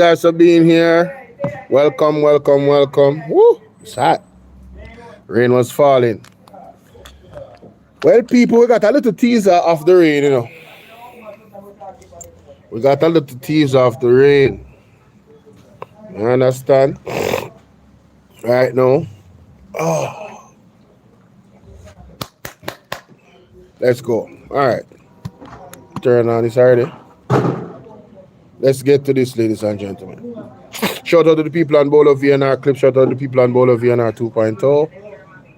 Guys for being here. Welcome, welcome, welcome. Woo! It's hot. Rain was falling. Well, people, we got a little teaser of the rain, you know. We got a little teaser of the rain. You understand? Right now. Oh. Let's go. All right. Turn on this already. Let's get to this, ladies and gentlemen. Shout out to the people on Bolo VNR clip. Shout out to the people on Bolo VNR 2.0.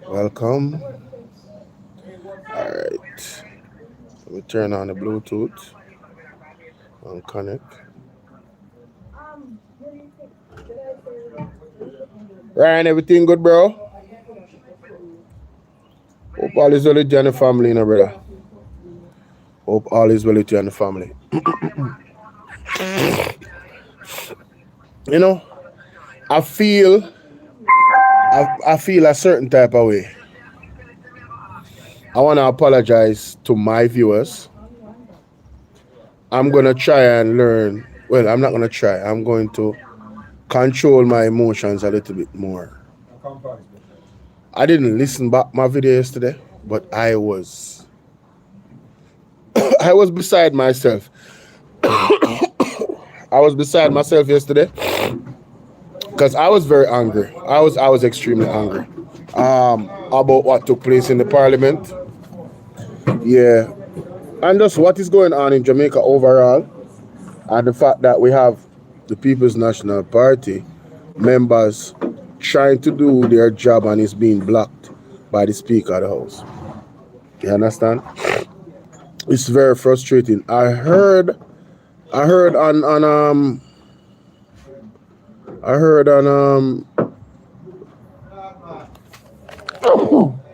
Welcome. All right. Let me turn on the Bluetooth and connect. Ryan, everything good, bro? Hope all is well with you and the family, you know, brother. Hope all is well with you and the family. You know, I feel a certain type of way. I want to apologize to my viewers. I'm going to try and learn. Well, I'm not going to try. I'm going to control my emotions a little bit more. I didn't listen back my video yesterday, but I was beside myself. I was beside myself yesterday because I was very angry. I was extremely angry about what took place in the parliament. Yeah, and just what is going on in Jamaica overall, and the fact that we have the People's National Party members trying to do their job and it's being blocked by the Speaker of the House. You understand? It's very frustrating. I heard on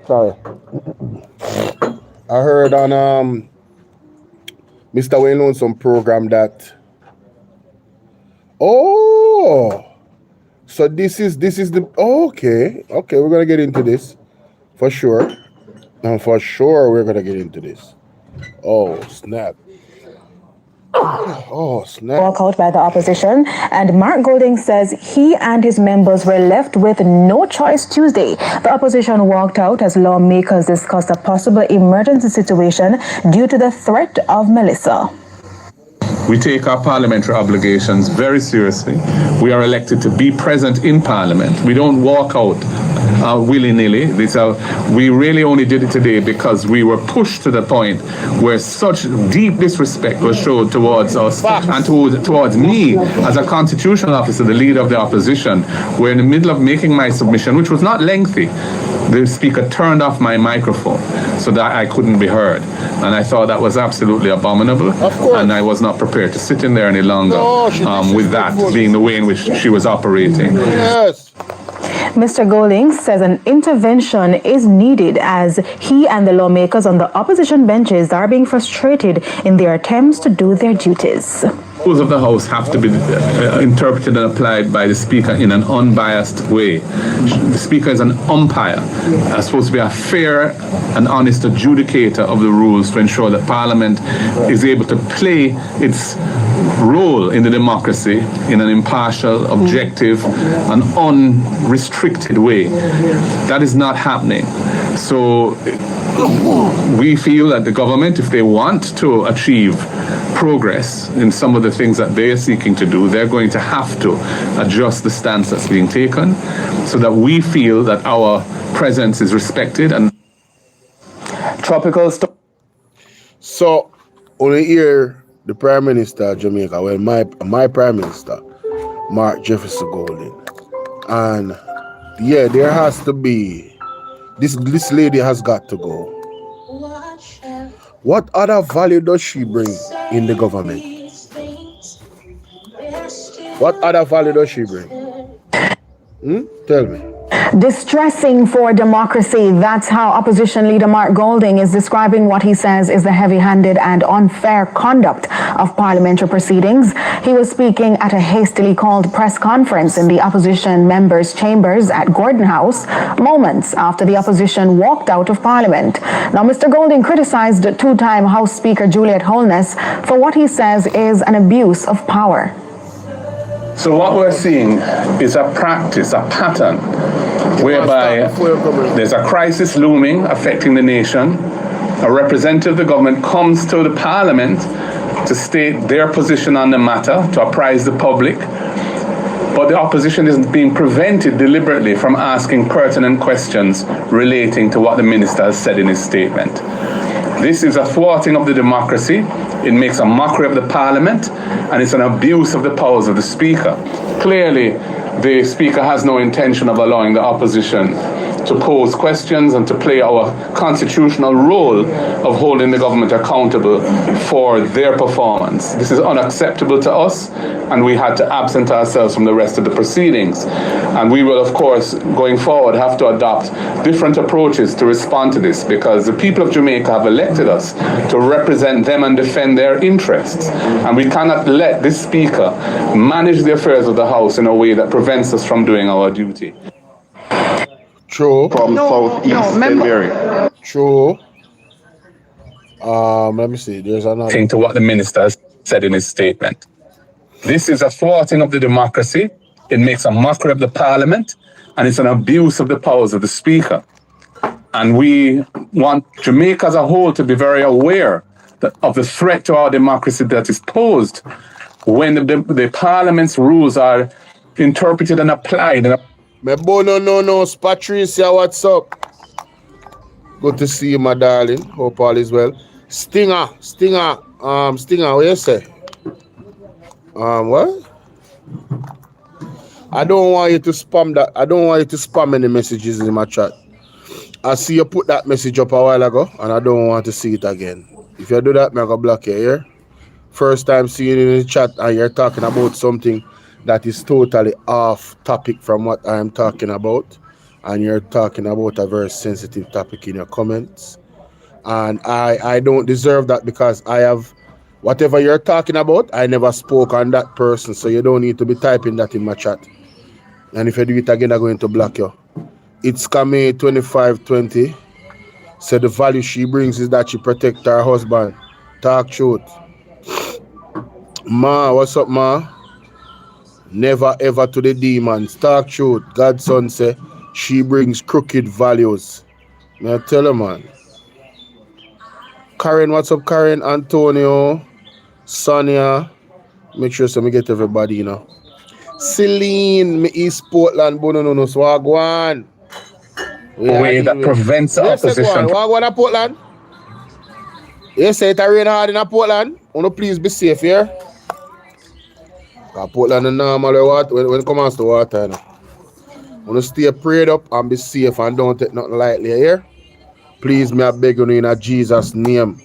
sorry. I heard on Mr. Wayne on some program that so this is the okay, we're gonna get into this for sure. And for sure we're gonna get into this. Oh snap. Oh, snap. Walkout by the opposition, and Mark Golding says he and his members were left with no choice Tuesday. The opposition walked out as lawmakers discussed a possible emergency situation due to the threat of Melissa. We take our parliamentary obligations very seriously. We are elected to be present in Parliament. We don't walk out willy-nilly. We really only did it today because we were pushed to the point where such deep disrespect was shown towards us and towards me as a constitutional officer, the leader of the opposition. We're in the middle of making my submission, which was not lengthy. The speaker turned off my microphone so that I couldn't be heard. And I thought that was absolutely abominable. And I was not prepared to sit in there any longer with that being the way in which she was operating. Yes. Mr. Golding says an intervention is needed as he and the lawmakers on the opposition benches are being frustrated in their attempts to do their duties. Rules of the House have to be interpreted and applied by the Speaker in an unbiased way. The Speaker is an umpire, supposed to be a fair and honest adjudicator of the rules to ensure that Parliament is able to play its role in the democracy in an impartial, objective, and unrestricted way. That is not happening. So we feel that the government, if they want to achieve progress in some of the things that they are seeking to do, they're going to have to adjust the stance that's being taken so that we feel that our presence is respected and tropical storm. So only here the Prime Minister of Jamaica, well my Prime Minister, Mark Jefferson Golding. And yeah, there has to be this lady has got to go. What other value does she bring in the government? What other value does she bring? Tell me. Distressing for democracy. That's how opposition leader Mark Golding is describing what he says is the heavy-handed and unfair conduct of parliamentary proceedings. He was speaking at a hastily called press conference in the opposition members' chambers at Gordon House, moments after the opposition walked out of Parliament. Now, Mr. Golding criticized two-time House Speaker Juliet Holness for what he says is an abuse of power. So what we're seeing is a practice, a pattern, whereby there's a crisis looming affecting the nation. A representative of the government comes to the parliament to state their position on the matter, to apprise the public. But the opposition is being prevented deliberately from asking pertinent questions relating to what the minister has said in his statement. This is a thwarting of the democracy. It makes a mockery of the parliament, and it's an abuse of the powers of the speaker. Clearly, the speaker has no intention of allowing the opposition to pose questions and to play our constitutional role of holding the government accountable for their performance. This is unacceptable to us, and we had to absent ourselves from the rest of the proceedings. And we will, of course, going forward, have to adopt different approaches to respond to this, because the people of Jamaica have elected us to represent them and defend their interests. And we cannot let this speaker manage the affairs of the House in a way that prevents us from doing our duty. True. From Southeast Area. True. Let me see. There's another. To what the minister said in his statement. This is a thwarting of the democracy. It makes a mockery of the parliament, and it's an abuse of the powers of the speaker. And we want Jamaica as a whole to be very aware of the threat to our democracy that is posed when the parliament's rules are interpreted and applied. My Bolo, no, Patricia, what's up? Good to see you, my darling. Hope all is well. Stinger, what you say? What? I don't want you to spam that. I don't want you to spam any messages in my chat. I see you put that message up a while ago, and I don't want to see it again. If you do that, I'm going to block you here. First time seeing you in the chat, and you're talking about something that is totally off topic from what I am talking about, and you're talking about a very sensitive topic in your comments, and I don't deserve that, because I have whatever you're talking about, I never spoke on that person, so you don't need to be typing that in my chat. And if you do it again, I'm going to block you. It's Kame 2520 said the value she brings is that she protects her husband. Talk truth. Ma, what's up, ma? Never ever to the demons. Talk truth. God's son say she brings crooked values. Now tell her, man. Karen, what's up, Karen? Antonio, Sonia. Make sure so me get everybody, you know. Celine, me East Portland, Bono, so Wagwan. Way that prevents the opposition. Wagwan at Portland. You say it rain hard in Portland. Wanna please be safe here. Portland is normal when it comes to water. You know. Wanna stay prayed up and be safe and don't take nothing lightly here. Please, me I beg you in Jesus' name.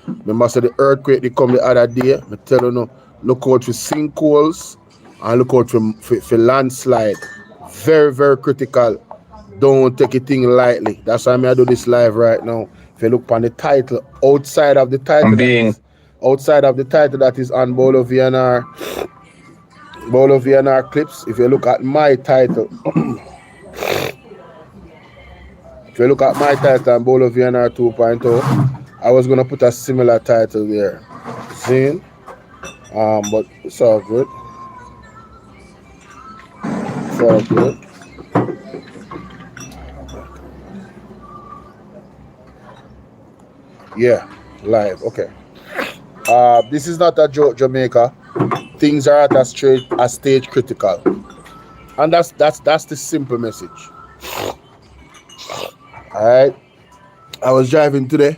Remember, say the earthquake they come the other day. I tell you no, look out for sinkholes and look out for landslide. Very, very critical. Don't take a thing lightly. That's why I do this live right now. If you look on the title, outside of the title, that is on Bolo VNR clips. If you look at my title, if you look at my title on Bolo VNR 2.0, I was gonna put a similar title there. See? But it's all good. It's all good. Yeah, live. Okay. This is not a joke, Jamaica. Things are at a stage critical, and that's the simple message. All right. I was driving today,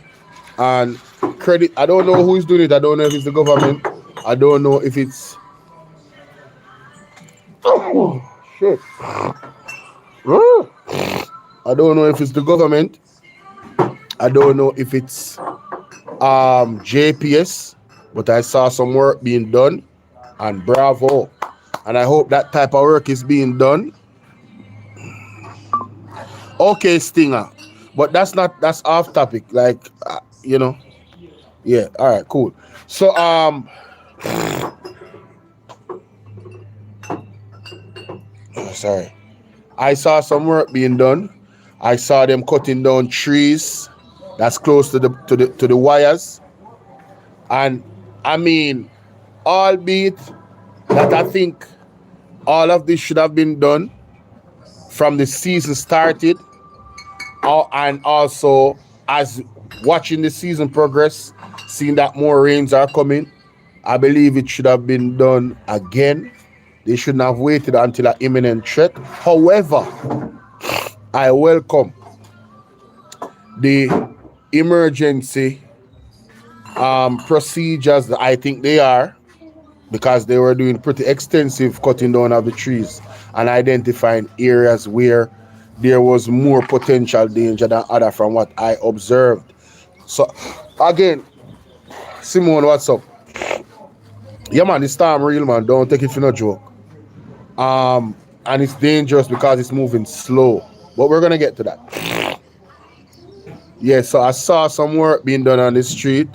and credit. I don't know who is doing it. I don't know if it's the government. I don't know if it's. Oh shit. I don't know if it's the government. I don't know if it's JPS, but I saw some work being done, and bravo. And I hope that type of work is being done. Okay, Stinger, but that's off topic. Like, you know, yeah. All right, cool. So sorry, I saw some work being done. I saw them cutting down trees that's close to the wires, and I mean, albeit that I think All of this should have been done from the season started, and also as watching the season progress, seeing that more rains are coming. I believe it should have been done again. They shouldn't have waited until an imminent threat. However, I welcome the emergency procedures that I think they are, because they were doing pretty extensive cutting down of the trees and identifying areas where there was more potential danger than other from what I observed. So again, Simone, what's up? Yeah man, the storm real man, don't take it for no joke. And it's dangerous because it's moving slow, but we're gonna get to that. Yeah, so I saw some work being done on the street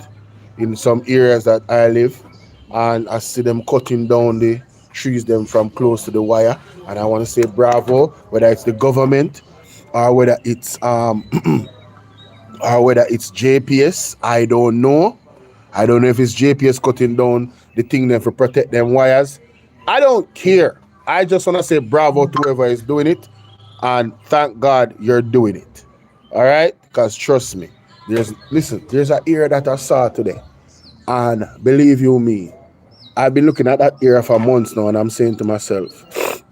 in some areas that I live, and I see them cutting down the trees them from close to the wire, and I want to say bravo, whether it's the government or whether it's or whether it's JPS. I don't know if it's JPS cutting down the thing then for protect them wires. I don't care. I just want to say bravo to whoever is doing it, and thank God you're doing it. All right, because trust me, there's an area that I saw today, and believe you me, I've been looking at that area for months now, and I'm saying to myself,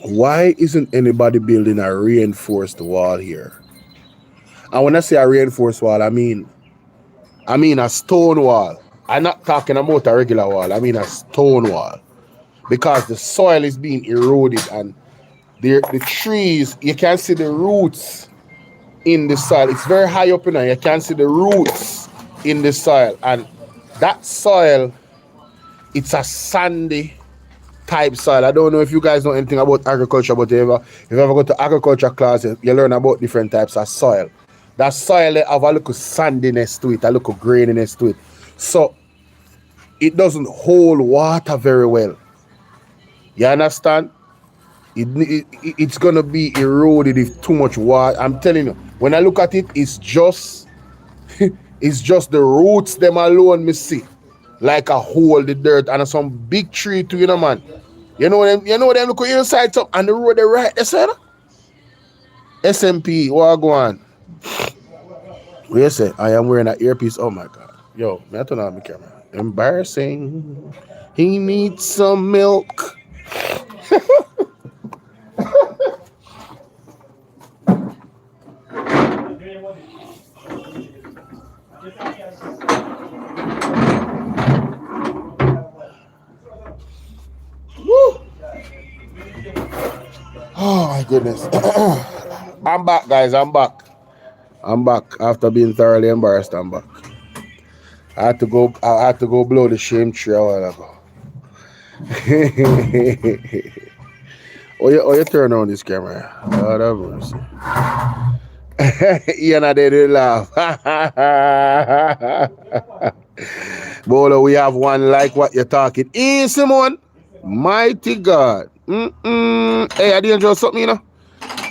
why isn't anybody building a reinforced wall here? And when I say a reinforced wall, I mean a stone wall. I'm not talking about a regular wall. I mean a stone wall, because the soil is being eroded, and the trees, you can see the roots in the soil. It's very high up in there. You can see the roots in the soil, and that soil, it's a sandy type soil. I don't know if you guys know anything about agriculture, but if you ever go to agriculture class, you learn about different types of soil. That soil have a little sandiness to it, a little graininess to it. So it doesn't hold water very well. You understand? It's gonna be eroded if too much water. I'm telling you, when I look at it, it's just it's just the roots them alone me see. Like a hole, the dirt, and some big tree too, man. You know them look inside up and the road they right there, sir. SMP, what go on? What you say? I am wearing an earpiece. Oh my god. Yo, me I turn on my camera. Embarrassing. He needs some milk. Oh my goodness. I'm back, guys. I'm back after being thoroughly embarrassed. I'm back. I had to go blow the shame tree a while ago. Oh, you turn on this camera. Lord have mercy. Ian, I did laugh. Bolo, we have one like what you're talking. Simone. Mighty God. Hey, I dangerous something, you know?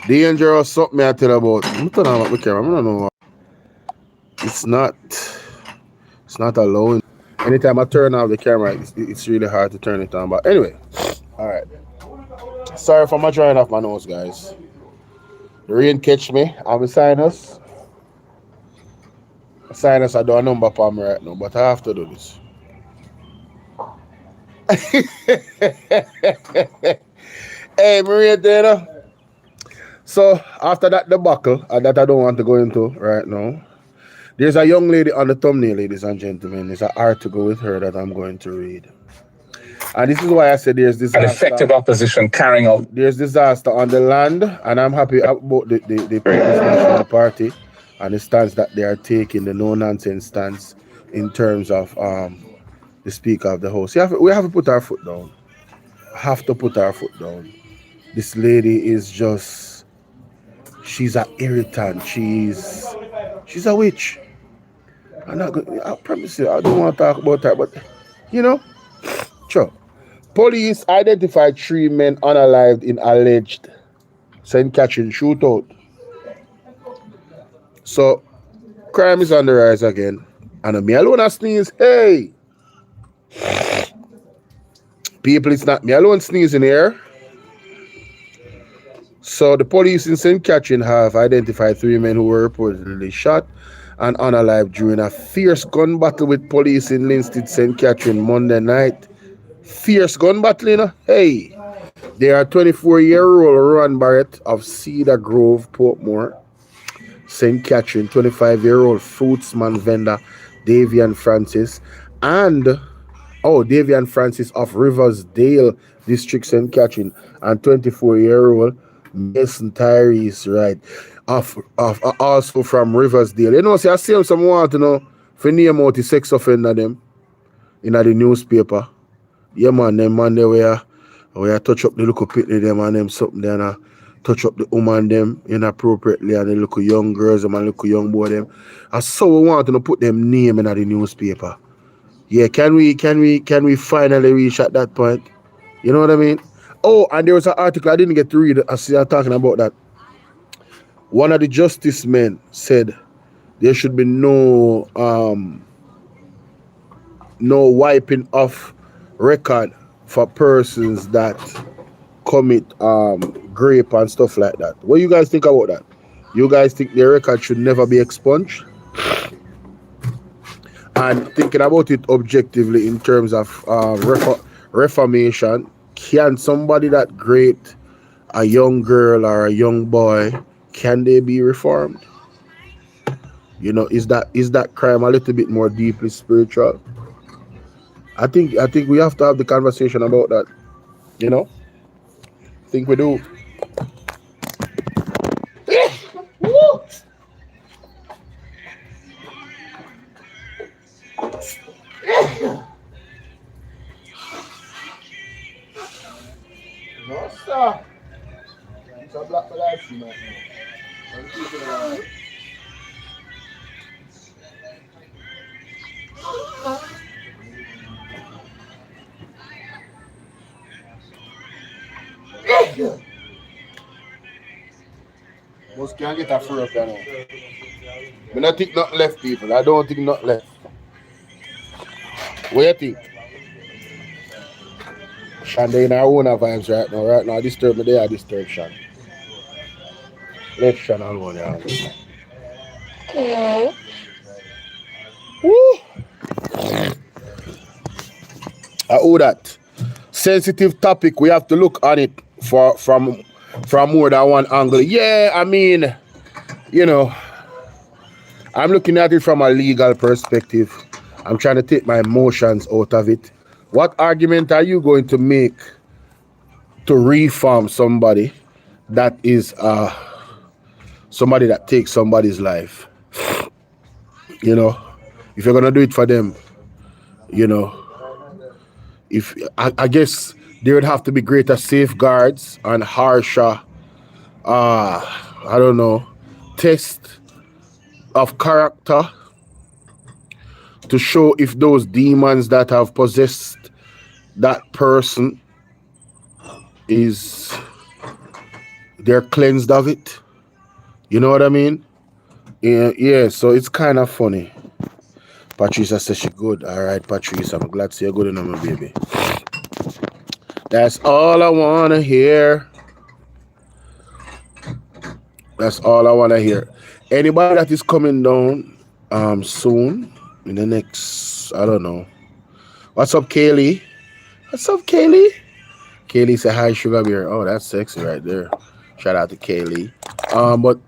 Dangerous something I tell you about. I'm turning on my camera. I don't know. It's not allowing. Anytime I turn off the camera, it's really hard to turn it on. But anyway, all right. Sorry for my drying off my nose, guys. The rain catch me. I'm a sinus. I don't have a number for me right now, but I have to do this. Hey, Maria Dana. So after that debacle that I don't want to go into right now, there's a young lady on the thumbnail, ladies and gentlemen. There's an article with her that I'm going to read. And this is why I said there's disaster. An effective opposition carrying out. There's disaster on the land, and I'm happy about the People's National Party and the stance that they are taking, the no-nonsense stance in terms of the Speaker of the House. We have to put our foot down. Have to put our foot down. This lady is just, she's an irritant. She's a witch. I promise you, I don't want to talk about her, but you know, sure. Police identified 3 men unalived in alleged St. Catherine shootout. So, crime is on the rise again. And me alone a sneeze. Hey! People, it's not me alone sneezing here. So the police in St. Catherine have identified 3 men who were reportedly shot and unalive during a fierce gun battle with police in Linstead, St. Catherine, Monday night. Fierce gun battle, you know? Hey, they are 24-year-old Ron Barrett of Cedar Grove, Portmore, St. Catherine, 25-year-old fruitsman vendor Davian Francis, and Davian Francis of Riversdale District, St. Catherine, and 24-year-old Mason Tyrese, right, of also from Riversdale. You know, see, I see someone want to know for name out the sex offender them in the newspaper. Yeah, man, them man they were touch up the little pitney them and them something there and touch up the woman them inappropriately and the little young girls them and little young boy them. And so we want to put them name in the newspaper. Yeah, can we finally reach at that point? You know what I mean? Oh, and there was an article I didn't get to read. I see I'm talking about that. One of the justice men said there should be no wiping off record for persons that commit rape and stuff like that. What do you guys think about that? You guys think their record should never be expunged? And thinking about it objectively in terms of reformation, can somebody that raped a young girl or a young boy, can they be reformed? You know, is that crime a little bit more deeply spiritual? I think we have to have the conversation about that. You know? I think we do. No, sir. It's a black life, man. I'm keeping it on. Most can't get a free up there now. I don't think not left, people. I don't think not left. What do you think? Sean, they in our own vibes right now. Right now, I disturb me there, I disturb Sean. Left Sean alone, yeah. Woo! I owe that. Sensitive topic, we have to look on it from more than one angle. Yeah, I mean, you know, I'm looking at it from a legal perspective. I'm trying to take my emotions out of it. What argument are you going to make to reform somebody that is somebody that takes somebody's life? You know, if you're gonna do it for them, you know, if I guess there would have to be greater safeguards and harsher I don't know, test of character to show if those demons that have possessed that person they're cleansed of it. You know what I mean? Yeah, so it's kind of funny. Patricia says she good. All right, Patricia, I'm glad to see you good enough, my baby. That's all I want to hear. That's all I want to hear. Anybody that is coming down soon, in the next, I don't know. What's up, Kaylee? What's up, Kaylee? Kaylee say hi, Sugar Bear. Oh, that's sexy right there. Shout out to Kaylee. But,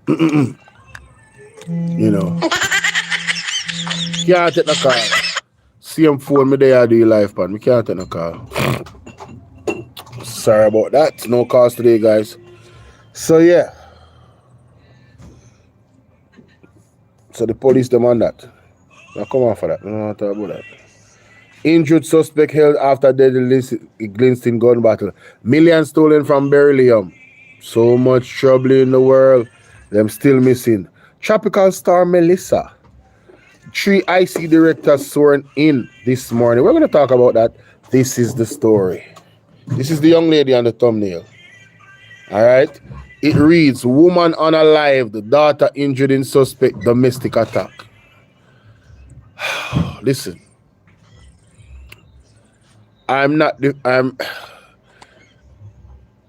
you know. Can't take no call. Same phone me there, I do your life, man. We can't take no call. Sorry about that. No calls today, guys. So, yeah. So, the police demand that. Now, come on for that. We don't want to talk about that. Injured suspect held after deadly Glinstead gun battle. Millions stolen from Beryllium. So much trouble in the world. Them still missing. Tropical star Melissa. 3 IC directors sworn in this morning. We're going to talk about that. This is the story. This is the young lady on the thumbnail. All right. It reads, woman unalive, the daughter injured in suspect domestic attack. Listen.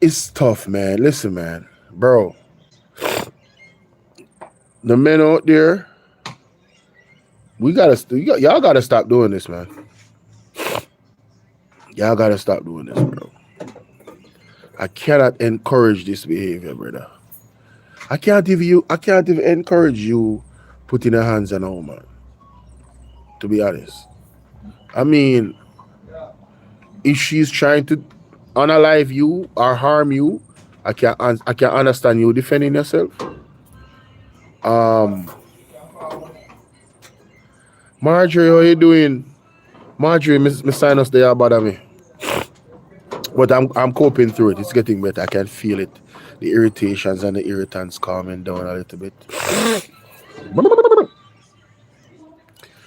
It's tough, man. Listen, man, bro. The men out there, y'all gotta stop doing this, man. Y'all gotta stop doing this, bro. I cannot encourage this behavior, brother. I can't even encourage you putting your hands on a woman. To be honest, I mean, if she's trying to unalive you or harm you, I can understand you defending yourself. Marjorie, how you doing? Marjorie, Miss Sinus, they are bother me. But I'm coping through it. It's getting better. I can feel it. The irritations and the irritants calming down a little bit.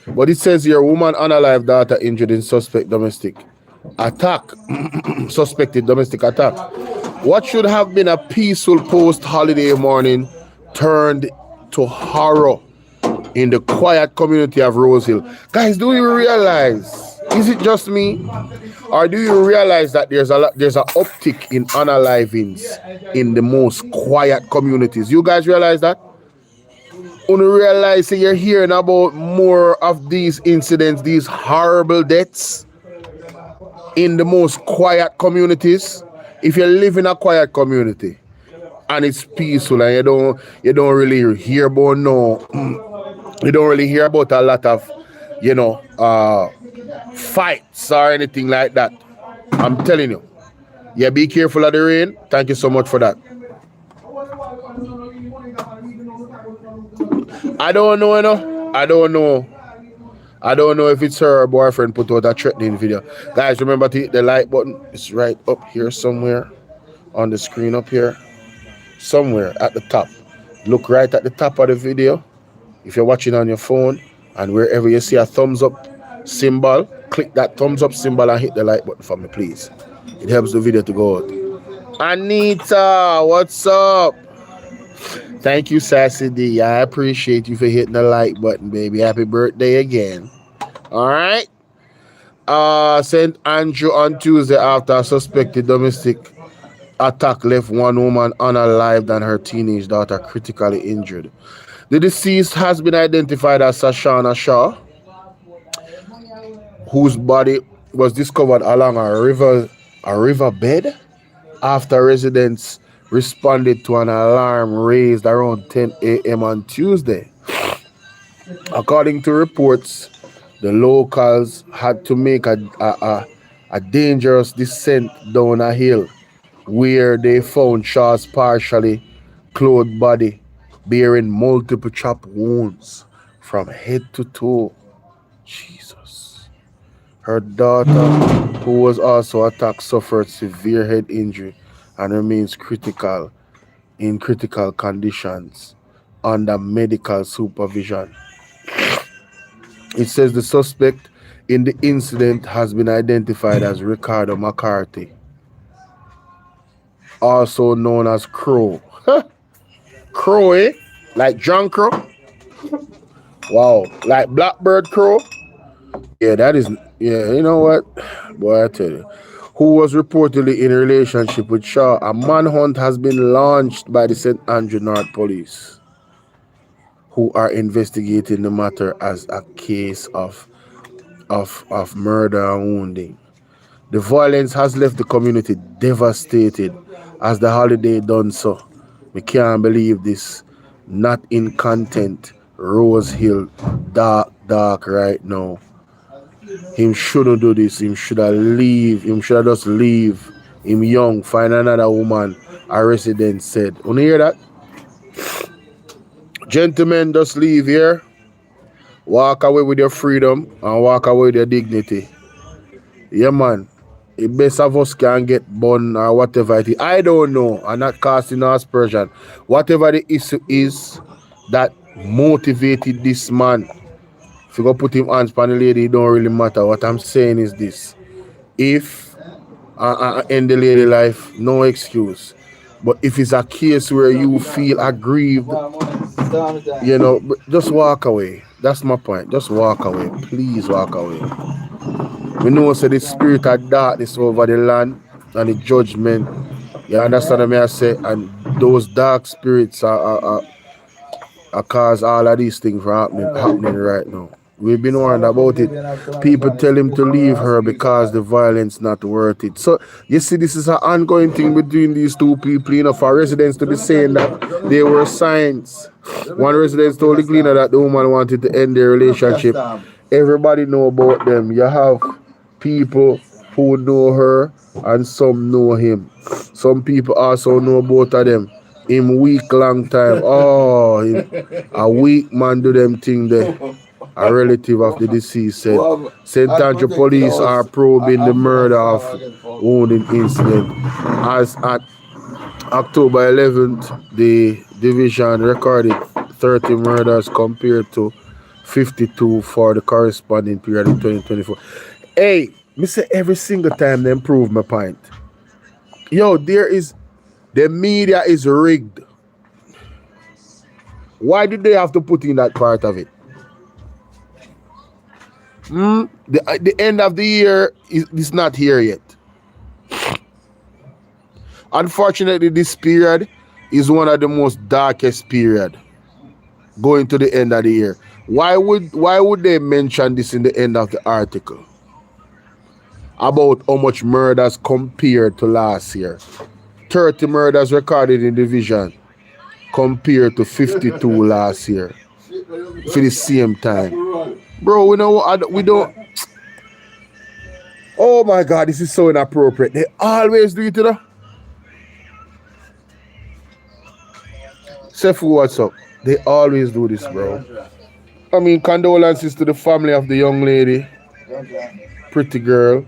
But it says here, woman unalive daughter injured in suspected domestic attack. What should have been a peaceful post-holiday morning turned to horror in the quiet community of Rose Hill. Guys, do you realize, is it just me? Or do you realize that there's an uptick in unalivings in the most quiet communities? You guys realize that? When you realize that you're hearing about more of these incidents, these horrible deaths in the most quiet communities. If you live in a quiet community and it's peaceful and you don't really hear about you don't really hear about a lot of fights or anything like that. I'm telling you. Yeah, be careful of the rain. Thank you so much for that. I don't know, I don't know if it's her boyfriend put out a threatening video. Guys, remember to hit the like button. It's right up here somewhere on the screen up here. Somewhere at the top. Look right at the top of the video. If you're watching on your phone and wherever you see a thumbs up symbol, click that thumbs up symbol and hit the like button for me, please. It helps the video to go out. Anita, what's up? Thank you, Sassy D. I appreciate you for hitting the like button, baby. Happy birthday again. All right. St. Andrew on Tuesday after a suspected domestic attack left one woman unalived and her teenage daughter critically injured. The deceased has been identified as Sashana Shaw, whose body was discovered along a riverbed after residents responded to an alarm raised around 10 a.m. on Tuesday. According to reports, the locals had to make a dangerous descent down a hill where they found Shaw's partially clothed body bearing multiple chop wounds from head to toe. Jesus. Her daughter, who was also attacked, suffered severe head injury and remains in critical conditions under medical supervision. It says the suspect in the incident has been identified as Ricardo McCarthy, also known as Crow. Crow, eh? Like John Crow? Wow. Like Blackbird Crow? Yeah, that is, yeah, you know what? Boy, I tell you. Who was reportedly in a relationship with Shaw. A manhunt has been launched by the St. Andrew North Police, who are investigating the matter as a case of murder and wounding. The violence has left the community devastated as the holiday done so. We can't believe this. Not in content. Rose Hill, dark right now. Him shouldn't do this. Him should have just leave. Him young, find another woman. A resident said. You hear that? Gentlemen, just leave here. Walk away with your freedom and walk away with your dignity. Yeah, man. The best of us can get bun or whatever it is. I don't know. I'm not casting no aspersion. Whatever the issue is that motivated this man, if you go put him hands on the lady, it don't really matter. What I'm saying is this. If end the lady life, no excuse. But if it's a case where you feel aggrieved, just walk away. That's my point. Just walk away. Please walk away. We know so the spirit of darkness over the land and the judgment. You understand what I say? And those dark spirits are cause all of these things from happening right now. We've been warned about it. People tell him to leave her because the violence not worth it. So you see, this is an ongoing thing between these two people. You know, for residents to be saying that they were signs. One resident told the cleaner that the woman wanted to end their relationship. Everybody know about them. You have people who know her and some know him. Some people also know both of them. Him week long time. Oh, a weak man do them thing there. A relative of the deceased said St. Andrew police are probing the murder of wounded incident. As at October 11th, the division recorded 30 murders compared to 52 for the corresponding period in 2024. Hey, me say every single time they prove my point. Yo, the media is rigged. Why did they have to put in that part of it? The end of the year is not here yet. Unfortunately, this period is one of the most darkest period going to the end of the year. Why would they mention this in the end of the article? About how much murders compared to last year. 30 murders recorded in division compared to 52 last year for the same time. Bro, we don't. Oh my God, this is so inappropriate. They always do it, you know. Sefu, what's up? They always do this, bro. I mean, condolences to the family of the young lady. Pretty girl.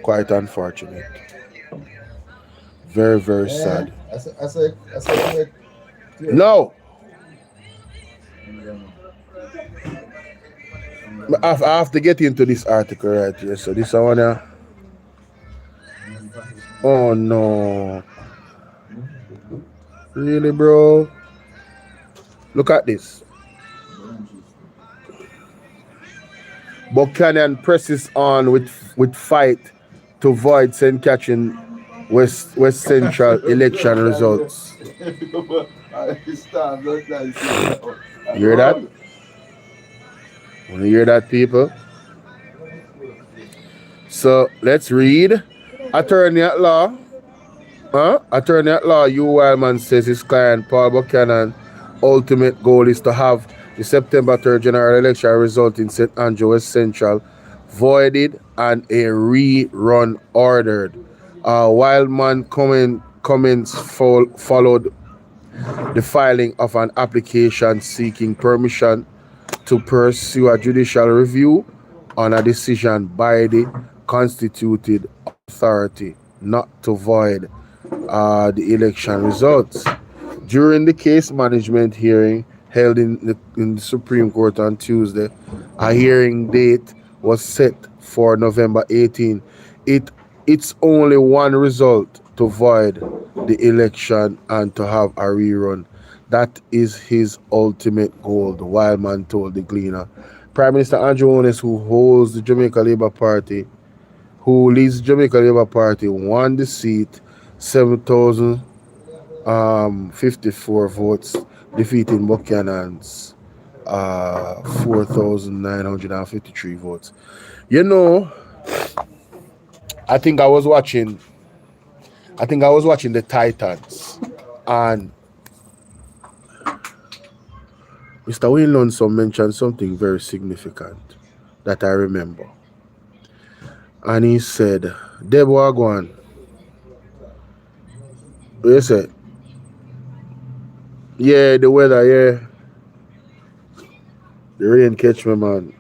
Quite unfortunate. Very, very sad. No. I have to get into this article right here. So this one here. Oh no. Really, bro? Look at this. Buchanan presses on with fight to void St. Catherine West Central election results. You hear that? Want to hear that, people? So let's read. Attorney at law. Attorney at law Hugh Wildman says his client Paul Buchanan ultimate goal is to have the September 3rd general election result in St. Andrew West Central voided and a rerun ordered. Wildman comments followed the filing of an application seeking permission to pursue a judicial review on a decision by the constituted authority not to void the election results. During the case management hearing held in the Supreme Court on Tuesday, a hearing date was set for November 18. It's only one result to void the election and to have a rerun. That is his ultimate goal, the Wildman told the Gleaner. Prime Minister Andrew Holness, who leads the Jamaica Labour Party, won the seat 7,054 votes, defeating Buchanan's 4,953 votes. You know, I think I was watching the Titans, and Mr. Wayne Lonson mentioned something very significant that I remember. And he said, Deborah Gwan, what you say? Yeah, the weather, yeah. The rain catch me, man.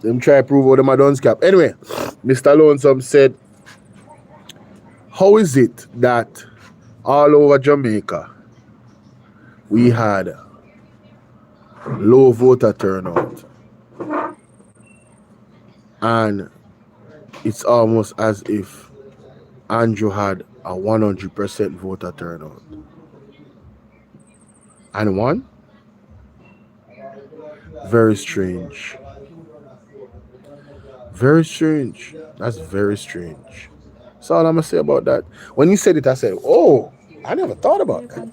Them try to prove out them a dunce cap. Anyway, Mr. Lonesome said, how is it that all over Jamaica we had low voter turnout? And it's almost as if Andrew had a 100% voter turnout. and won? Very strange. Very strange. That's very strange. That's all I'm gonna say about that. When you said it, I said, "Oh, I never thought about that."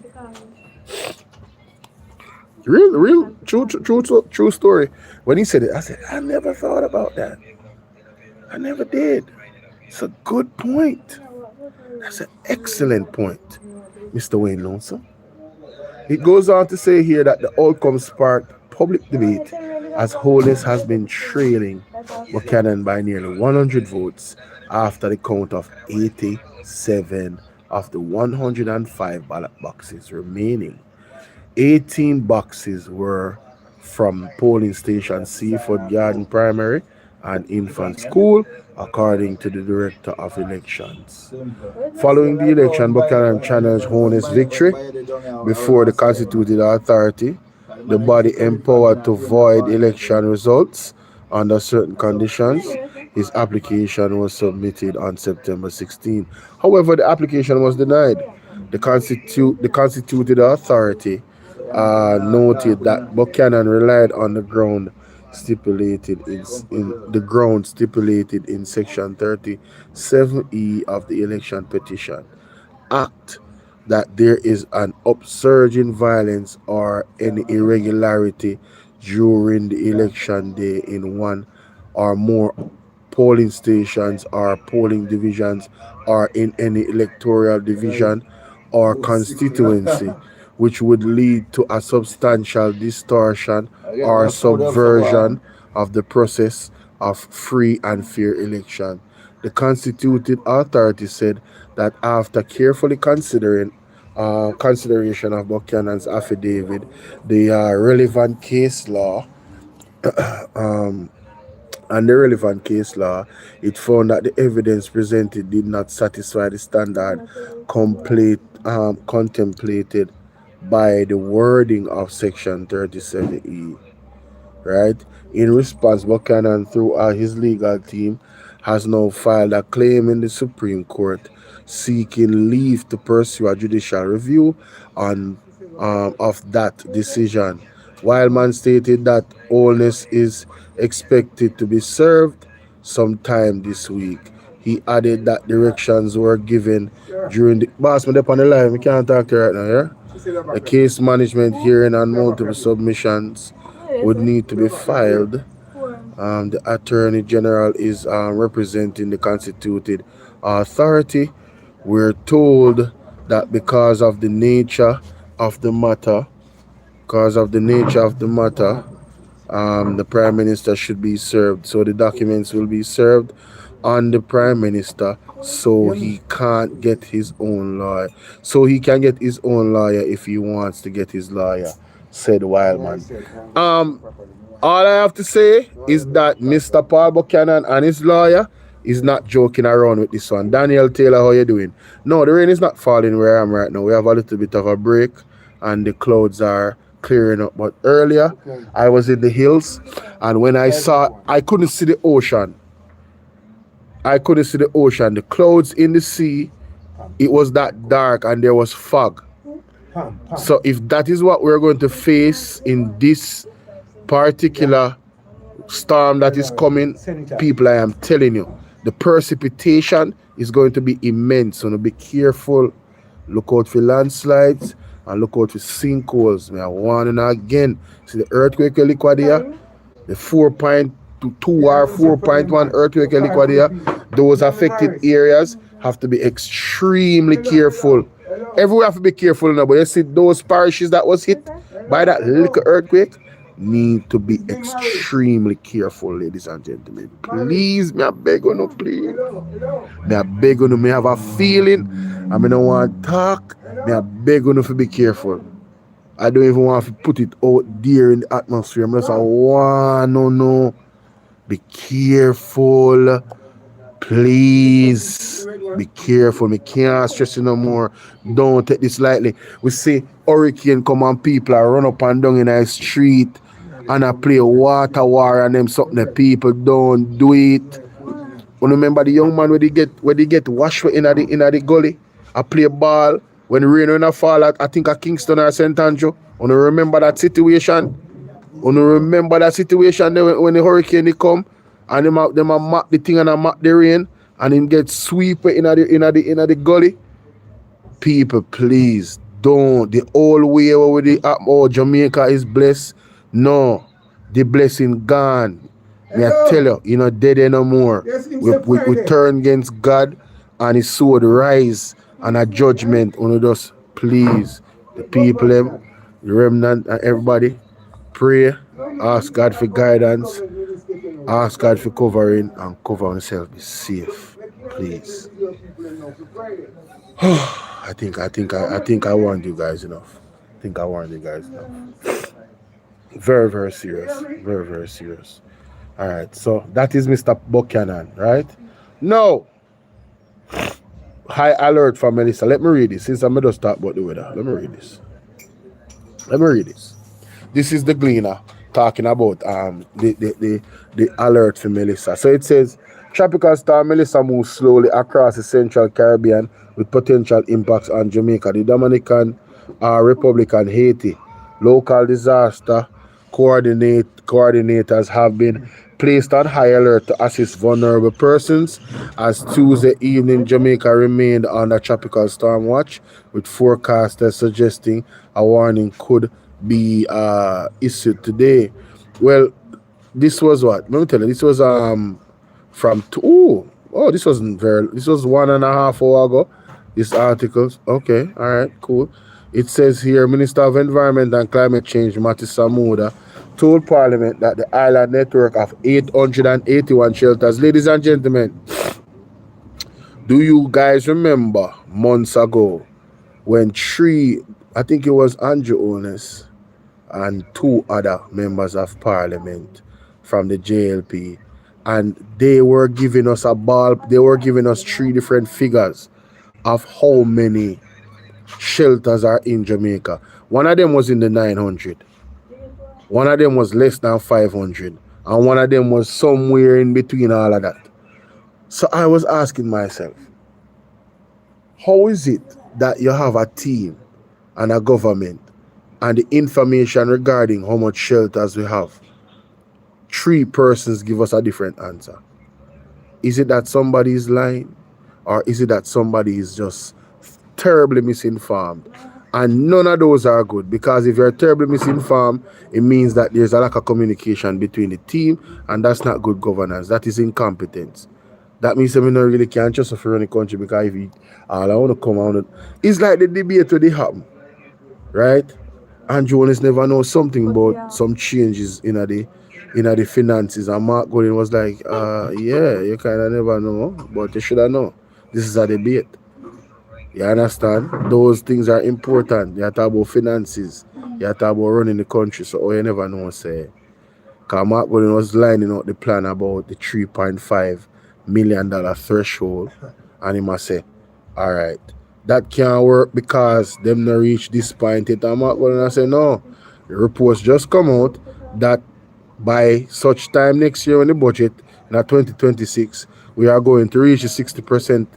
Real, true story. When he said it, I said, "I never thought about that. I never did." It's a good point. That's an excellent point, Mr. Wayne Lonesome. It goes on to say here that the outcome sparked public debate as Holness has been trailing Buchanan by nearly 100 votes after the count of 87 of the 105 ballot boxes remaining. 18 boxes were from polling station Seaford Garden Primary and Infant School, according to the Director of Elections. Following the election, Buchanan challenged Holness' victory before the Constituted Authority, the body empowered to void election results under certain conditions. His application was submitted on September 16. However, the application was denied. The Constituted Authority noted that Buchanan relied on the ground stipulated in Section 37E of the Election Petition Act that there is an upsurge in violence or any irregularity during the election day in one or more polling stations or polling divisions or in any electoral division or constituency, which would lead to a substantial distortion or subversion of the process of free and fair election. The Constituted Authority said that after carefully consideration of Buchanan's affidavit, the relevant case law, it found that the evidence presented did not satisfy the standard contemplated by the wording of Section 37E. Right? In response, Buchanan, through his legal team, has now filed a claim in the Supreme Court seeking leave to pursue a judicial review of that decision. Wildman stated that Holness is expected to be served sometime this week. He added that directions were given during the... Boss, me up on the line. We can't talk to you right now, yeah? The case management hearing and multiple submissions would need to be filed. The Attorney General is representing the Constituted Authority. We're told that because of the nature of the matter, the Prime Minister should be served. So the documents will be served on the Prime Minister so he can't get his own lawyer. So he can get his own lawyer if he wants to get his lawyer, said Wildman. All I have to say is that Mr. Paul Buchanan and his lawyer is not joking around with this one. Daniel Taylor, how you doing? No, the rain is not falling where I am right now. We have a little bit of a break and the clouds are clearing up. But earlier, I was in the hills and when I couldn't see the ocean. The clouds in the sea, it was that dark and there was fog. So if that is what we're going to face in this particular storm that is coming, people, I am telling you, the precipitation is going to be immense. So be careful. Look out for landslides and look out for sinkholes. I warn you again. See the earthquake liquid here, the 4.2 or 4.1 earthquake liquid here. Those affected areas have to be extremely careful. Everywhere have to be careful now. But you see those parishes that was hit by that little earthquake need to be extremely careful, ladies and gentlemen. Please, me I beg you, please. Me I beg you, me have a feeling. I don't want to talk. Me I beg you to be careful. I don't even want to put it out there in the atmosphere. I just want no. Be careful. Please be careful. Me can't stress you no more. Don't take this lightly. We see hurricane come and people are run up and down in the street and I play water war and them something that people don't do it. You remember the young man where they get washed in the gully? I play ball when the rain when I fall at I think at Kingston or St. Andrew. Wanna remember that situation? Wanna remember that situation there when the hurricane they come and them a map the thing and a map the rain and him get sweep in the gully? People, please don't. The old way where Jamaica is blessed. No, the blessing gone. Me I tell you, you know, dead no more. We turn against God and his sword rise and a judgment on us. Please, the people, them, the remnant and everybody, pray, ask God for guidance, ask God for covering and cover yourself. Be safe, please. I think I warned you guys enough. I think I warned you guys enough. Very, very serious. Very, very serious. All right, so that is Mr. Buchanan, right? No. High alert from Melissa. Let me read this. Since I'm going to start about the weather. Let me read this. This is the Gleaner talking about the alert for Melissa. So it says, tropical storm Melissa moves slowly across the Central Caribbean with potential impacts on Jamaica, the Dominican Republic, and Haiti. Local disaster coordinators have been placed on high alert to assist vulnerable persons as Tuesday evening Jamaica remained under tropical storm watch, with forecasters suggesting a warning could be issued today. Well, this was what? Let me tell you, this was from this was 1.5 hours ago. This article. Okay, all right, cool. It says here, Minister of Environment and Climate Change, Matty Samuda, told Parliament that the island network of 881 shelters. Ladies and gentlemen, do you guys remember months ago when I think it was Andrew Ones and 2 other members of Parliament from the JLP, and they were giving us 3 different figures of how many shelters are in Jamaica. One of them was in the 900. One of them was less than 500. And one of them was somewhere in between all of that. So I was asking myself, how is it that you have a team and a government and the information regarding how much shelters we have, 3 persons give us a different answer? Is it that somebody is lying? Or is it that somebody is just terribly misinformed? And none of those are good, because if you're terribly misinformed, it means that there's a lack of communication between the team, and that's not good governance. That is incompetence. That means that we don't really can't just run the country, because if all I want to come out, it's like the debate where they happen, right? And Jonas never know something about some changes in the finances, and Mark Golden was like, yeah, you kind of never know, but you should have known. This is a debate. You understand? Those things are important. You talk about finances. You talk about running the country. So you never know, say. Because Mark Golden was lining out the plan about the $3.5 million threshold. And he must say, all right, that can't work because them not reach this point yet. And Mark Golden say, no. The reports just come out that by such time next year when the budget, in 2026, we are going to reach the 60%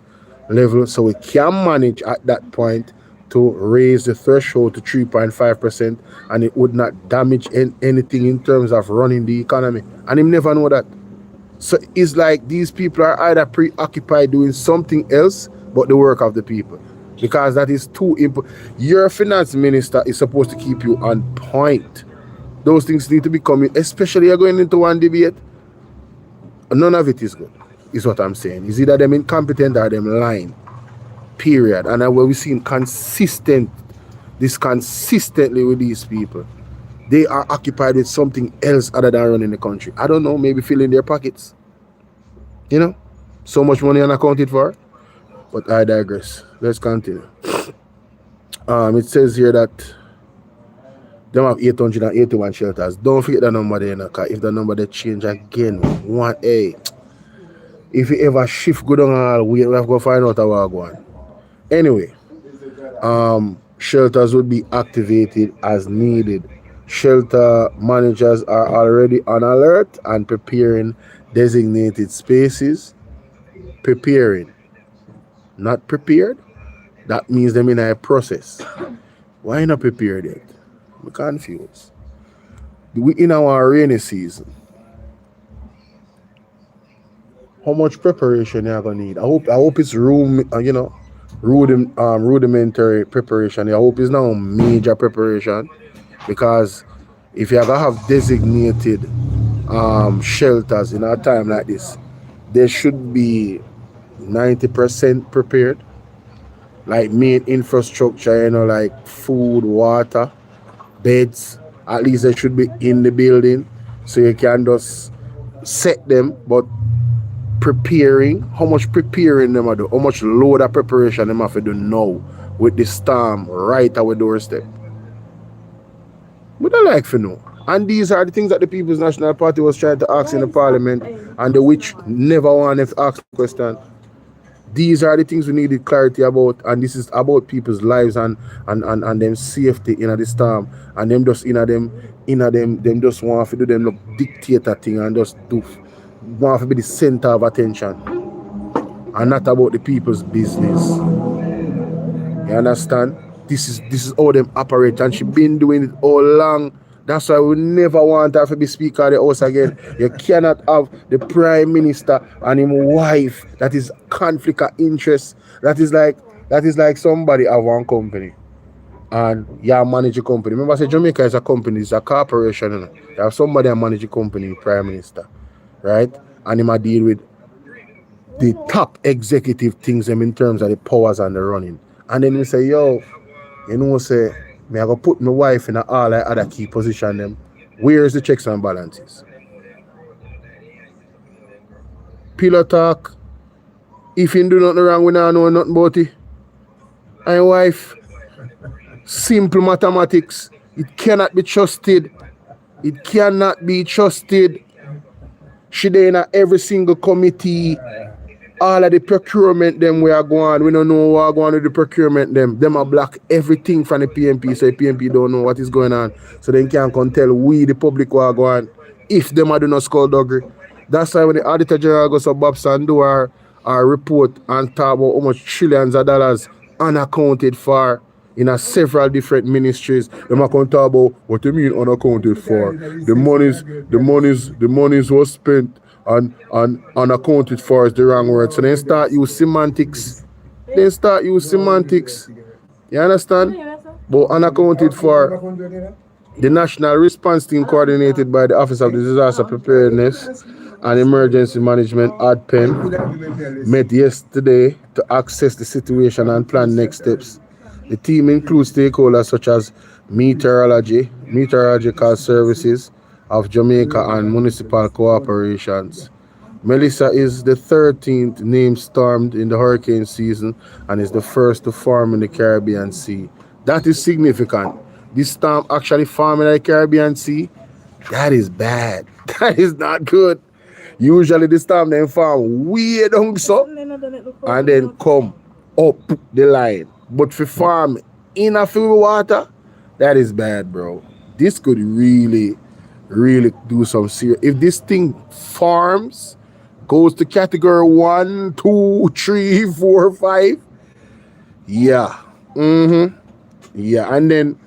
level, so we can manage at that point to raise the threshold to 3.5%, and it would not damage anything in terms of running the economy. And him never know that. So it's like these people are either preoccupied doing something else but the work of the people, because that is too important. Your finance minister is supposed to keep you on point. Those things need to be coming, especially you're going into one debate. None of it is good, is what I'm saying. It's either them incompetent or them lying. Period. And where we've seen consistently with these people. They are occupied with something else other than running the country. I don't know, maybe filling their pockets. You know? So much money unaccounted for. But I digress. Let's continue. It says here that them have 881 shelters. Don't forget the number there, because if the number they change again, if you ever shift go down all, we have to go find out how we're going. Anyway, shelters would be activated as needed. Shelter managers are already on alert and preparing designated spaces. Preparing, not prepared. That means them in a process. Why not prepared yet? I'm confused. We in our rainy season. How much preparation you are gonna need? I hope it's rudimentary preparation. I hope it's not major preparation, because if you are gonna have designated shelters in a time like this, there should be 90% prepared, like main infrastructure, like food, water, beds. At least they should be in the building, so you can just set them. But preparing, how much preparing them I do? How much load of preparation them have to do now with the storm right at our doorstep? We don't like to know. And these are the things that the People's National Party was trying to ask in the parliament, and the which never wanted to ask the question. These are the things we needed clarity about, and this is about people's lives and them safety in the storm, and them just them just want to do them look dictator thing and just want to be the center of attention, and not about the people's business. You understand? This is how them operate, and she been doing it all along. That's why we never want her to be Speaker of the House again. You cannot have the Prime Minister and his wife that is conflict of interest. That is like somebody have one company and you manage a company. Remember, I said Jamaica is a company, it's a corporation. You know? You have somebody that manage a company, Prime Minister, right? And he might deal with the top executive things in terms of the powers and the running. And then he say, yo, say, me I go put my wife in all the other key position them. Where's the checks and balances? Pillow talk. If you do nothing wrong, we don't know nothing about it. And wife, simple mathematics. It cannot be trusted. It cannot be trusted. She there in every single committee. All of the procurement them we are going, we don't know what are going with the procurement them are block everything from the PMP, so the PMP don't know what is going on. So they can't come tell we the public what are going if them are do not skullduggery. That's why when the Auditor General goes to Babs and do our report and talk about how much trillions of dollars unaccounted for in several different ministries, them are going to talk about what you mean unaccounted for. The monies was spent and unaccounted for is the wrong word. So they start use semantics. You understand? But unaccounted for, the National Response Team coordinated by the Office of Disaster Preparedness and Emergency Management (ADPEN) met yesterday to assess the situation and plan next steps. The team includes stakeholders such as meteorological services of Jamaica and municipal corporations. Melissa is the 13th named storm in the hurricane season and is the first to form in the Caribbean Sea. That is significant. This storm actually formed in the Caribbean Sea. That is bad. That is not good. Usually the storm then form way down so and then come up the line. But for farm in a field water, that is bad, bro. This could really do some serious. If this thing farms, goes to category 1, 2, 3, 4, 5, yeah. Yeah, and then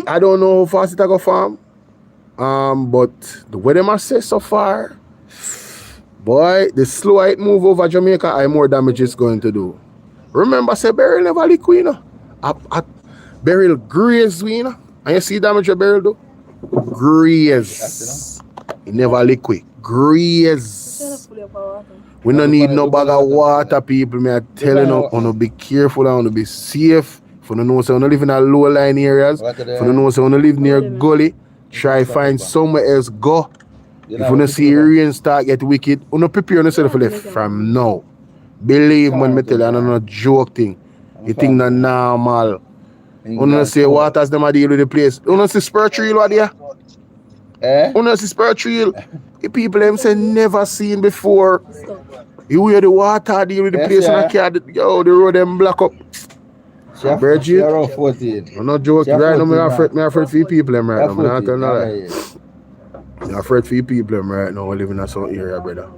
I don't know how fast it go farm. But the way them assess so far, boy, the slower it move over Jamaica, the more damage it's going to do. Remember, say Beryl never liquid, you know. Beryl graze, you know. And you see damage your Beryl do? Graze. It never liquid. Graze. We don't need no bag of water, people. Me are telling you, to be careful and to be safe. If you don't know, so you live in a low line areas. If you don't know, so you live near gully, try find somewhere else go. If you don't see rain start get wicked, you don't prepare yourself for left from now. Believe when me tell you, I don't know joke thing. You think not normal. You don't say waters them a deal with the place. You don't see spiritual what there? You don't see spiritual. The people them say never seen before. You hear the water deal with the place and I can't, yo, the road them block up. Virgin, I'm not joking. Right now, I'm afraid for people them right now. I'm not telling you that. I'm afraid for people them right now. We live in a certain area, brother.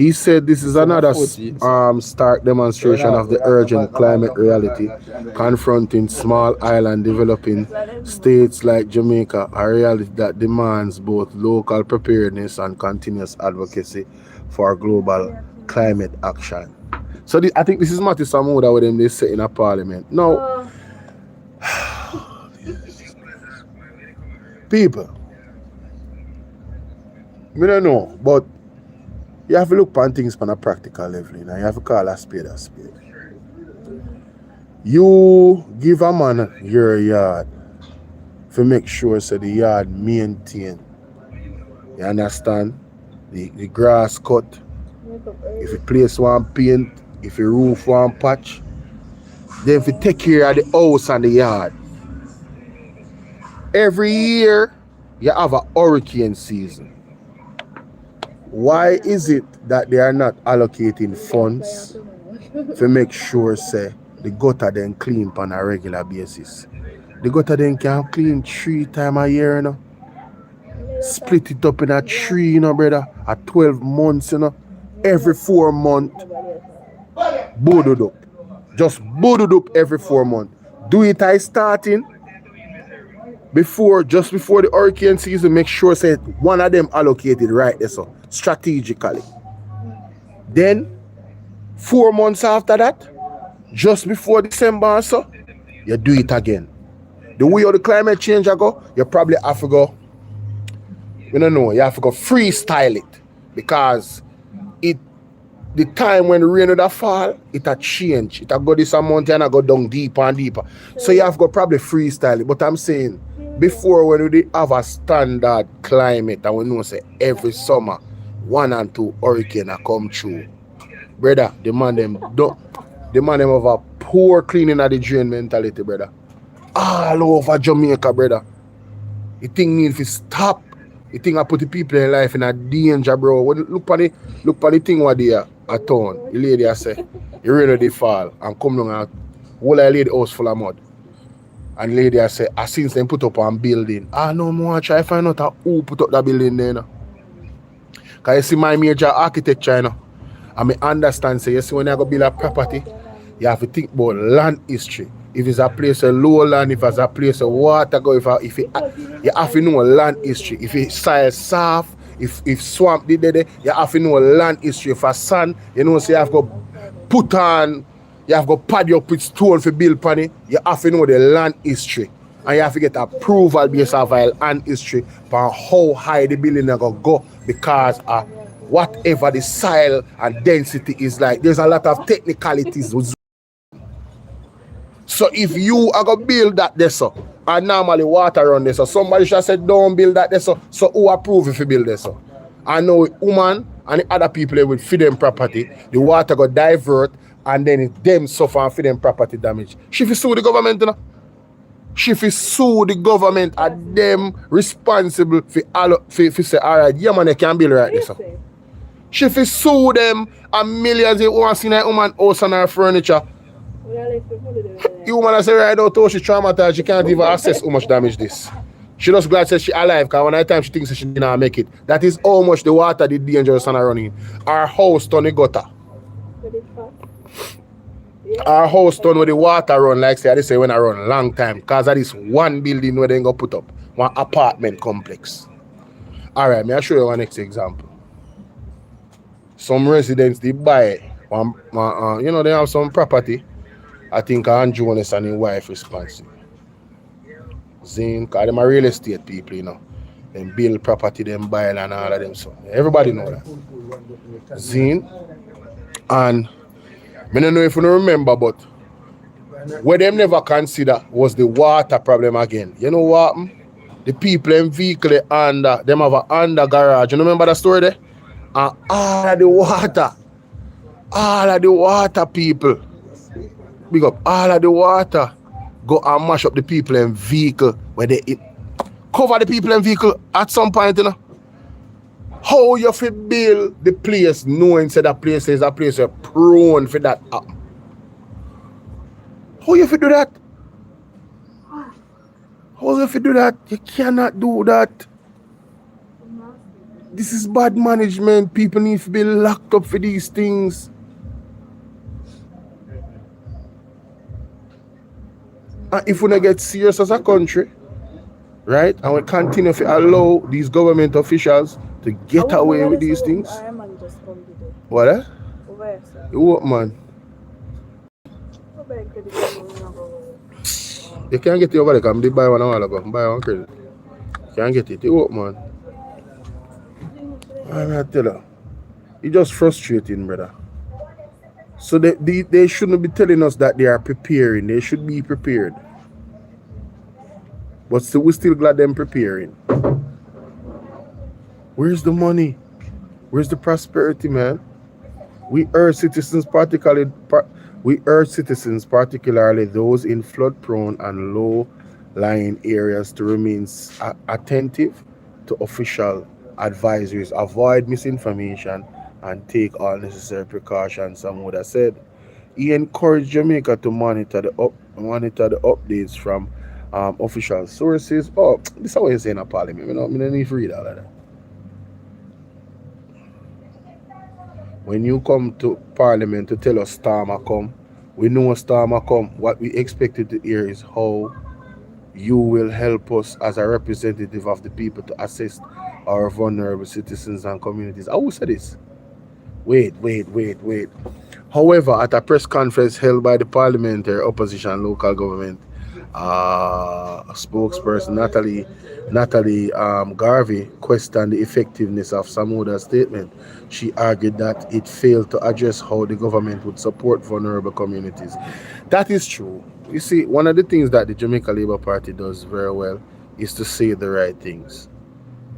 He said this is another stark demonstration of the urgent climate reality confronting small island developing states like Jamaica, a reality that demands both local preparedness and continuous advocacy for global climate action. So I think this is Matty Samuda with them they say in a parliament. Now, people, I don't know, but you have to look on things on a practical level. You have to call a spade a spade. You give a man your yard to make sure so the yard maintain. You understand? The grass cut. If you place one paint, if you roof one patch, then if you take care of the house and the yard. Every year you have a hurricane season. Why is it that they are not allocating funds to make sure say the gutter then clean on a regular basis? The gutter then can clean 3 times a year, you know. Split it up in a 3, you know, brother, at 12 months, you know. Every 4 months, booded up. Just booded up every 4 months. Do it I starting just before the hurricane season, make sure say one of them allocated right there, so strategically. Then 4 months after that, just before December, so you do it again. The way of the climate change I go, you probably have to go, you don't know, you have to go freestyle it, because the time when the rain would fall, it a change. It a go this amount and I go down deeper and deeper. So you have to go probably freestyle it. But I'm saying, before when we have a standard climate and we know say every summer 1 and 2 hurricane a come through, brother, the man them have a poor cleaning of the drain mentality, brother. All over Jamaica, brother. The thing need to stop. The thing I put the people in life in a danger, bro. Look for the thing what they are at town. The lady I say, you really they fall and come down and whole I lay the house full of mud. And lady I say, since they put up one building, no more try to find out who put up that building there, you know. Cause you see my major architecture, you know. And me understand, say, you see when you go build a property, you have to think about land history. If it's a place of low land, if it's a place of water go, if you have to know land history. If it's soil soft, if swamp did there, you have to know land history. If a sand, you know, so you have to put on, you have to pad you up with stone for build pan it, you have to know the land history. And you have to get approval based off land history for how high the building is going to go, because whatever the soil and density is like, there's a lot of technicalities. So if you are going to build that there, so, and normally water run there, so somebody should say don't build that there, so who approve if you build there, so? I know woman and the other people will feed them property, the water go divert, and then it them suffer and feed them property damage. She fi sue the government, you know? She fi sue the government and them responsible for say, alright, yeah man, they can build right there, so. She fi sue them and millions of want to see that woman house and her furniture. You woman say right now, though she traumatized, she can't even assess how much damage this. She just glad says she alive, because one time she thinks she didn't make it. That is how much the water did dangerous and running. Our house done the gutter. Our house done with the water run, like say, I say when I run long time, because that is one building where they go put up, one apartment complex. Alright, may I show you one next example. Some residents they buy one, you know, they have some property. I think Andrew Jonas and his wife responsible. Zane, because them are real estate people, you know. Them build property, them buy and all of them. So everybody know that. Zane, and I don't know if you remember, but what them never consider was the water problem again. You know what? The people in vehicle under, them have an under garage. You remember that story there? And all of the water people, big up, all of the water go and mash up the people in vehicle where they cover the people in vehicle at some point, you know. How you fi build the place knowing say that place is a place prone for that happen? How you fi do that? How you fi do that? You cannot do that. This is bad management. People need to be locked up for these things. And if we don't get serious as a country, right, and we continue to allow these government officials to get away with these things. What? What, man? You can't get it over there. Come buy one a while ago. Buy one credit. Can't get it. You what, man? I'm not tell you. It's just frustrating, brother. So they shouldn't be telling us that they are preparing. They should be prepared. But still, we're still glad them preparing. Where's the money? Where's the prosperity, man? We urge citizens, particularly those in flood-prone and low-lying areas, to remain attentive to official advisories, avoid misinformation, and take all necessary precautions. Some would have said. He encouraged Jamaica to monitor the updates from official sources. Oh, this is what he's saying in Parliament. I don't need to read all of that. When you come to Parliament to tell us storm a come, we know a storm a come. What we expected to hear is how you will help us as a representative of the people to assist our vulnerable citizens and communities. I will say this. Wait. However, at a press conference held by the parliamentary opposition local government spokesperson Natalie Garvey questioned the effectiveness of Samuda's statement. She argued that it failed to address how the government would support vulnerable communities. That is true. You see, one of the things that the Jamaica Labour Party does very well is to say the right things.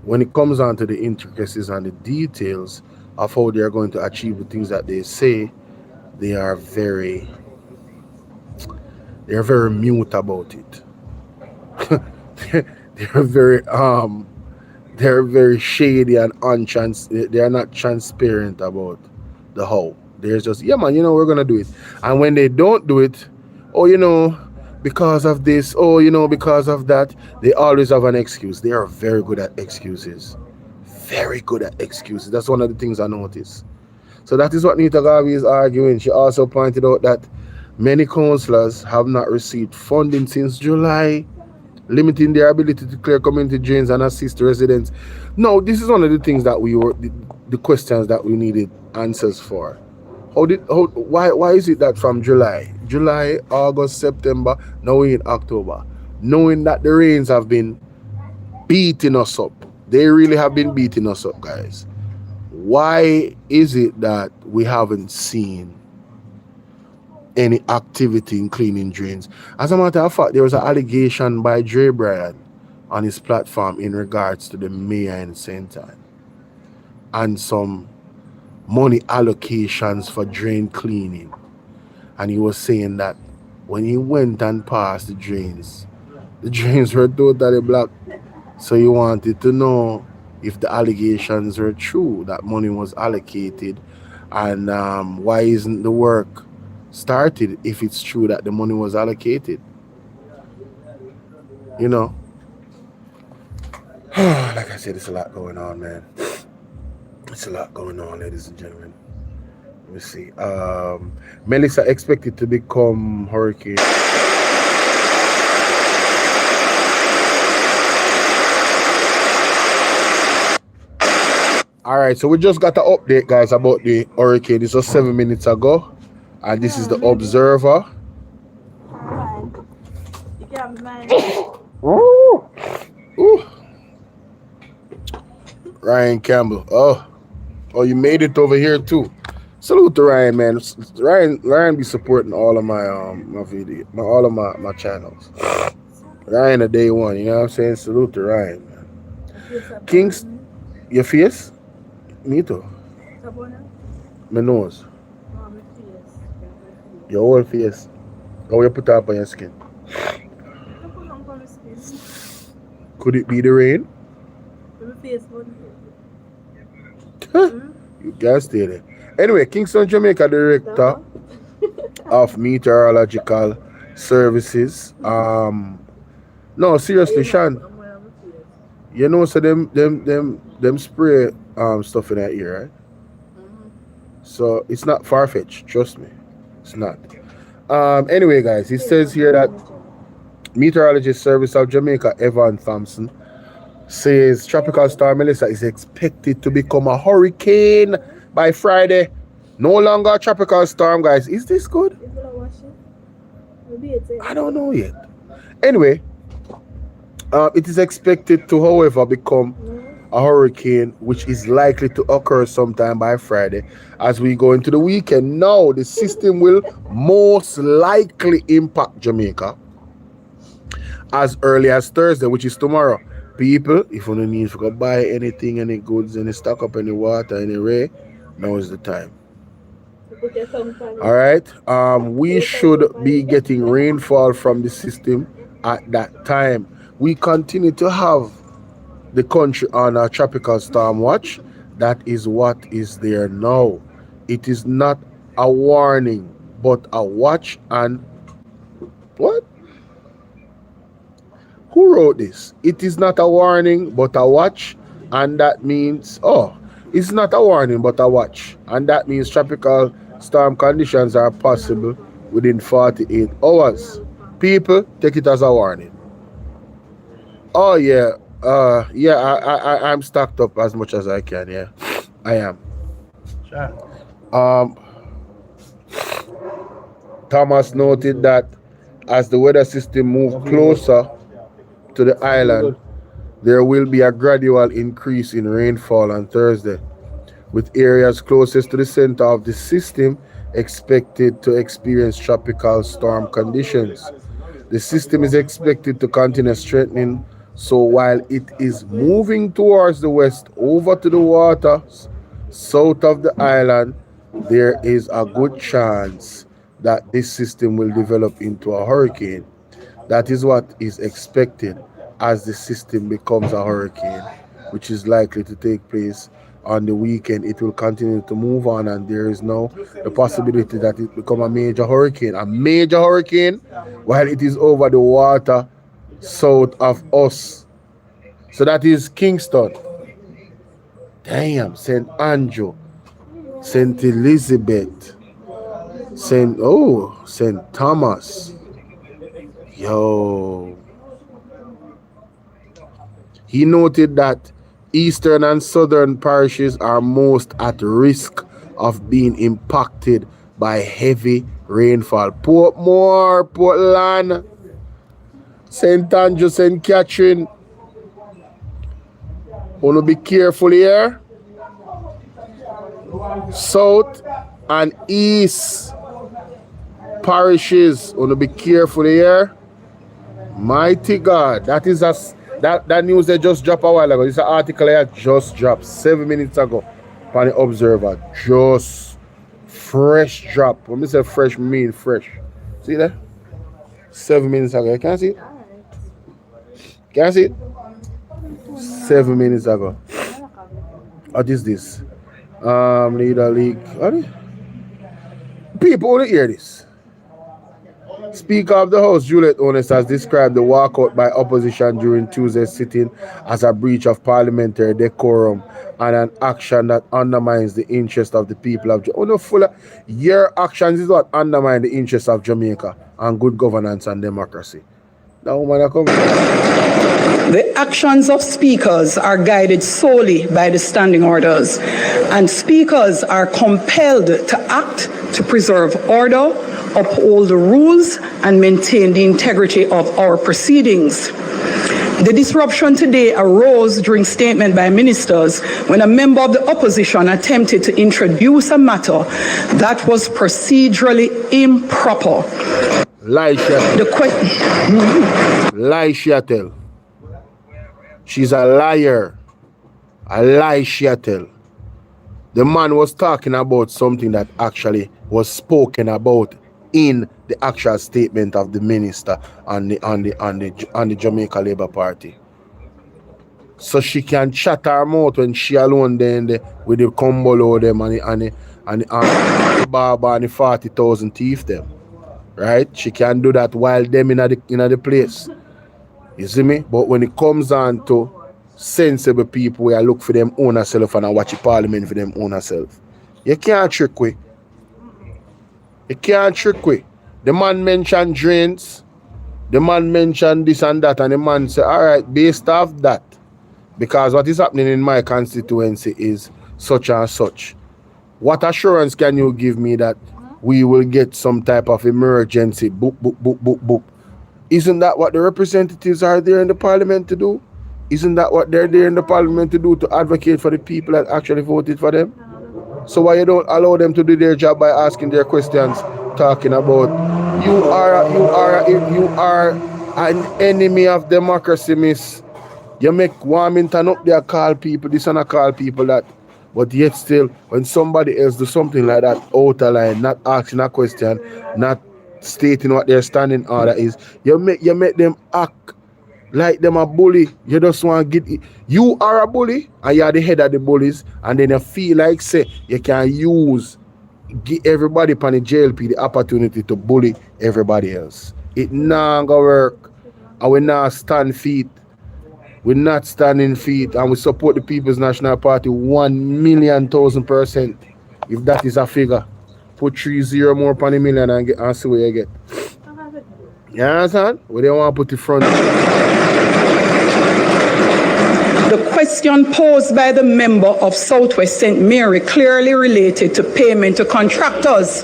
When it comes on to the intricacies and the details of how they are going to achieve the things that they say, they are very mute about it. they're very shady and they are not transparent about the how. They're just, yeah man, we're gonna do it. And when they don't do it, because of this, because of that, they always have an excuse. They are very good at excuses. Very good at excuses. That's one of the things I noticed. So that is what Nita Garvey is arguing. She also pointed out that many councillors have not received funding since July, limiting their ability to clear community drains and assist residents. No, this is one of the things that the questions that we needed answers for. Why is it that from July, August, September, now we're in October, knowing that the rains have been beating us up? They really have been beating us up, guys. Why is it that we haven't seen any activity in cleaning drains? As a matter of fact, there was an allegation by Dre Bryan on his platform in regards to the mayor in St. Anne and some money allocations for drain cleaning. And he was saying that when he went and passed the drains were totally black. So he wanted to know if the allegations were true, that money was allocated, and why isn't the work started if it's true that the money was allocated. Like I said, it's a lot going on, man. It's a lot going on, ladies and gentlemen. Let me see. Melissa expected to become hurricane. All right, so we just got an update, guys, about the hurricane. This was 7 minutes ago, and this is the Observer. Ooh. Ryan Campbell. Oh, you made it over here too. Salute to Ryan, man. Ryan be supporting all of my my video, all of my channels. Ryan a day one, you know what I'm saying? Salute to Ryan, man. Kings, your face? Me too. My nose. Your whole face. How you put up on your skin? Could it be the rain? You can't stay there. Anyway, Kingston, Jamaica Director of Meteorological Services. No, seriously, Sean. So them spray stuff in that ear, right? So it's not far-fetched, trust me. It's not. Anyway, guys, it says here that Meteorologist Service of Jamaica, Evan Thompson, says Tropical Storm Melissa is expected to become a hurricane by Friday. No longer a tropical storm, guys. Is this good? I don't know yet. Anyway, it is expected to, however, become a hurricane, which is likely to occur sometime by Friday. As we go into the weekend, now the system will most likely impact Jamaica as early as Thursday, which is tomorrow. People, if you don't need to go buy anything, any goods, any stock up, any water, any rain, now is the time. All right. We should be getting rainfall from the system at that time. We continue to have the country on a tropical storm watch. That is what is there now. It is not a warning, but a watch. And what? Who wrote this? It is not a warning, but a watch. And that means, it's not a warning, but a watch. And that means tropical storm conditions are possible within 48 hours. People, take it as a warning. Oh, yeah. I'm stocked up as much as I can. Yeah, I am. Sure. Thomas noted that as the weather system moves closer to the island, there will be a gradual increase in rainfall on Thursday, with areas closest to the center of the system expected to experience tropical storm conditions. The system is expected to continue strengthening. So while it is moving towards the west over to the waters south of the island, there is a good chance that this system will develop into a hurricane. That is what is expected as the system becomes a hurricane, which is likely to take place on the weekend. It will continue to move on, and there is now the possibility that it become a major hurricane. A major hurricane while it is over the water south of us. So that is Kingston. Damn, St. Andrew, St. Elizabeth, St. Thomas. Yo. He noted that eastern and southern parishes are most at risk of being impacted by heavy rainfall. Portmore, Portland, St. Andrew, St. Catherine. Want to be careful here. South and east parishes. Want to be careful here. Mighty God. That is that news that just dropped a while ago. This article here just dropped 7 minutes ago on the Observer. Just fresh drop. When I say fresh, I mean fresh. See that? 7 minutes ago. You can't see it? Can you see it? 7 minutes ago. What is this? Leader League. What? People want to hear this. Speaker of the House, Juliet Onus, has described the walkout by opposition during Tuesday's sitting as a breach of parliamentary decorum and an action that undermines the interest of the people of Jamaica. Your actions is what undermine the interest of Jamaica and good governance and democracy. Now, woman, come. The actions of speakers are guided solely by the standing orders, and speakers are compelled to act to preserve order, uphold the rules, and maintain the integrity of our proceedings. The disruption today arose during statement by ministers when a member of the opposition attempted to introduce a matter that was procedurally improper. Lie, Shatel. She's a liar. A lie, Shatel. The man was talking about something that actually was spoken about in the actual statement of the minister on the Jamaica Labour Party. So she can chat her mouth when she alone then with the Bolo them and the barber and the 40,000 thief them. Right? She can do that while them in the place. You see me? But when it comes on to sensible people where I look for them own self and I watch the parliament for them own self. You can't trick we. You can't trick we. The man mentioned drains. The man mentioned this and that, and the man said, all right, based off that, because what is happening in my constituency is such and such. What assurance can you give me that we will get some type of emergency boop, boop, boop, boop, boop? Isn't that what the representatives are there in the parliament to do? Isn't that what they're there in the parliament to do, to advocate for the people that actually voted for them? So why you don't allow them to do their job by asking their questions, talking about you are an enemy of democracy, miss. You make Warmington up there call people this and I call people that. But yet still, when somebody else do something like that out of line, not asking a question, not stating what their standing order is, you make them act like them a bully. You just want to get you are a bully and you are the head of the bullies, and then you feel like say you can give everybody on the JLP the opportunity to bully everybody else. It not gonna work. And we not stand feet. We're not standing feet, and we support the People's National Party 1,000,000%. If that is a figure, put 30 more upon a million and see what you get. You understand? We don't want to put the front. The question posed by the member of Southwest St. Mary clearly related to payment to contractors,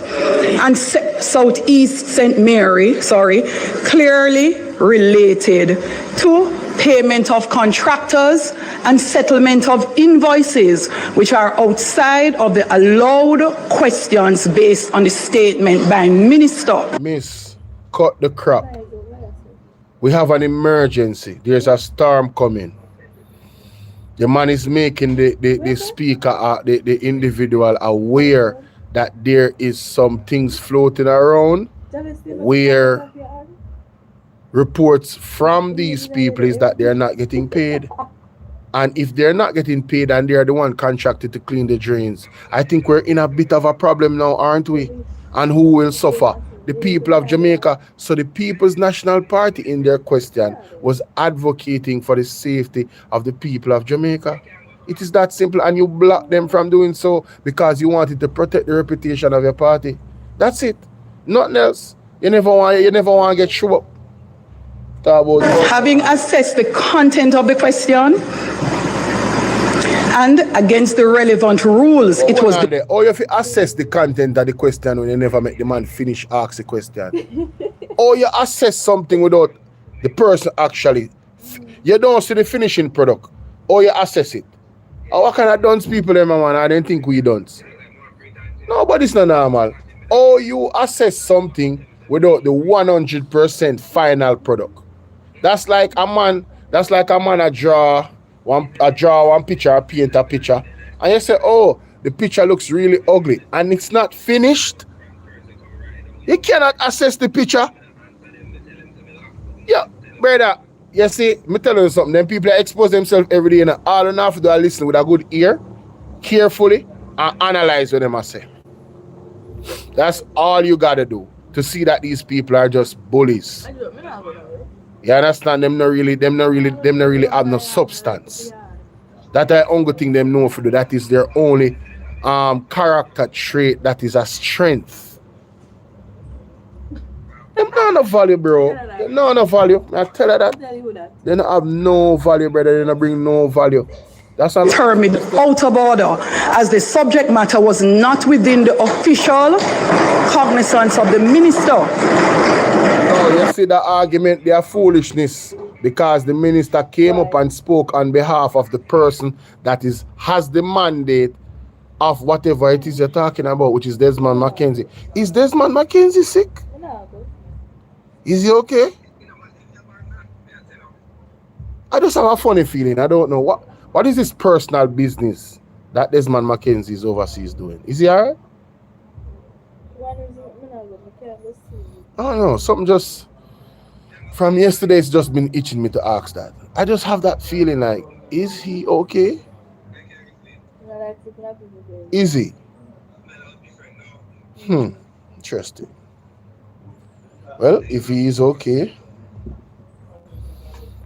and Southeast St. Mary, clearly related to payment of contractors and settlement of invoices, which are outside of the allowed questions based on the statement by Minister. Miss, cut the crap. We have an emergency. There's a storm coming. The man is making the speaker, the individual aware that there is some things floating around where reports from these people is that they're not getting paid. And if they're not getting paid and they're the one contracted to clean the drains, I think we're in a bit of a problem now, aren't we? And who will suffer? The people of Jamaica. So the People's National Party in their question was advocating for the safety of the people of Jamaica. It is that simple, and you block them from doing so because you wanted to protect the reputation of your party. That's it. Nothing else. You never want to get show up. Having assessed the content of the question and against the relevant rules, it was... Or if you assess the content of the question when you never make the man finish ask the question. Or you assess something without the person actually... You don't see the finishing product. Or you assess it. Or what kind of dunce people them, man? I don't think we don't. Nobody's not normal. Or you assess something without the 100% final product. That's like a man draw one picture, or paint a picture, and you say, oh, the picture looks really ugly, and it's not finished. You cannot assess the picture. Yeah, brother. You see, me tell you something. Them people expose themselves every day, and all you have to do is listen with a good ear, carefully, and analyze what them say. That's all you gotta do to see that these people are just bullies. You understand? Them not really have no substance. That I only thing them know for do. That is their only character trait. That is a strength. Them not no value, bro. They not no value. I tell you that. They don't have no value, brother. They don't bring no value. That's all. Determined out of order, as the subject matter was not within the official cognizance of the minister. No, you see the argument, they are foolishness, because the minister came up and spoke on behalf of the person that has the mandate of whatever it is you're talking about, which is Desmond McKenzie. Is Desmond McKenzie sick? Is he okay? I just have a funny feeling. I don't know. What is this personal business that Desmond McKenzie is overseas doing? Is he alright? I don't know. Something just from yesterday, it's just been itching me to ask that. I just have that feeling like, is he okay? Is he? Interesting. Well, if he is okay,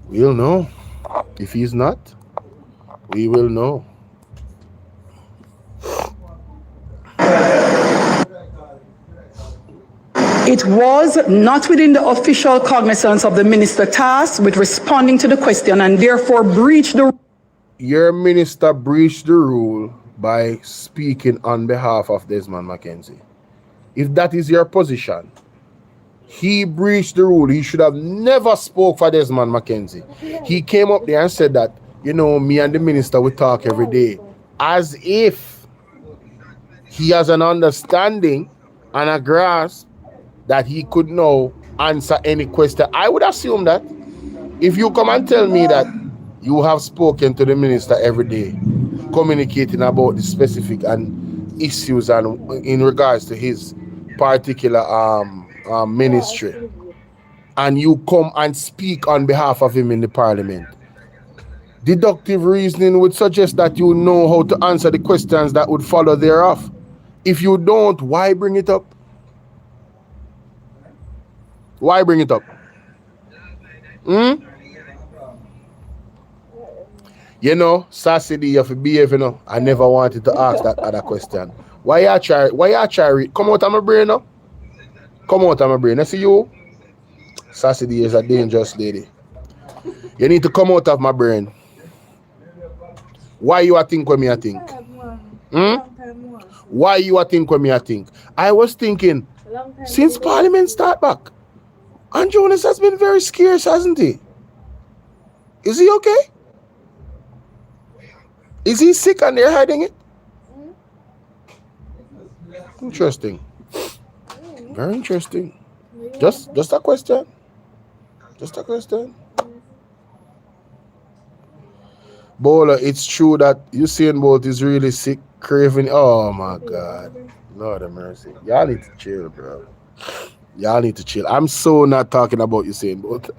we'll know. If he's not, We will know. It was not within the official cognizance of the minister tasked with responding to the question and therefore breached the... Your minister breached the rule by speaking on behalf of Desmond McKenzie. If that is your position, he breached the rule. He should have never spoke for Desmond McKenzie. He came up there and said that, you know, me and the minister will talk every day, as if he has an understanding and a grasp that he could now answer any question. I would assume that if you come and tell me that you have spoken to the minister every day, communicating about the specific and issues and in regards to his particular ministry, and you come and speak on behalf of him in the parliament, deductive reasoning would suggest that you know how to answer the questions that would follow thereof. If you don't, why bring it up? Why bring it up? You know, Sassy, you have to behave, you know. I never wanted to ask that other question. Why you try come out of my brain now? Come out of my brain. I see you. Sassy is a dangerous lady. You need to come out of my brain. Why you a think when me a think? Why you a think when me a think? I was thinking, since Parliament start back, and Jonas has been very scarce, hasn't he? Is he okay? Is he sick and they're hiding it? Interesting. Very interesting. Just a question. Just a question. Bolo, it's true that Usain Bolt is really sick, craving. Oh my God. Lord have mercy. Y'all need to chill, bro. Y'all need to chill. I'm so not talking about Usain Bolt.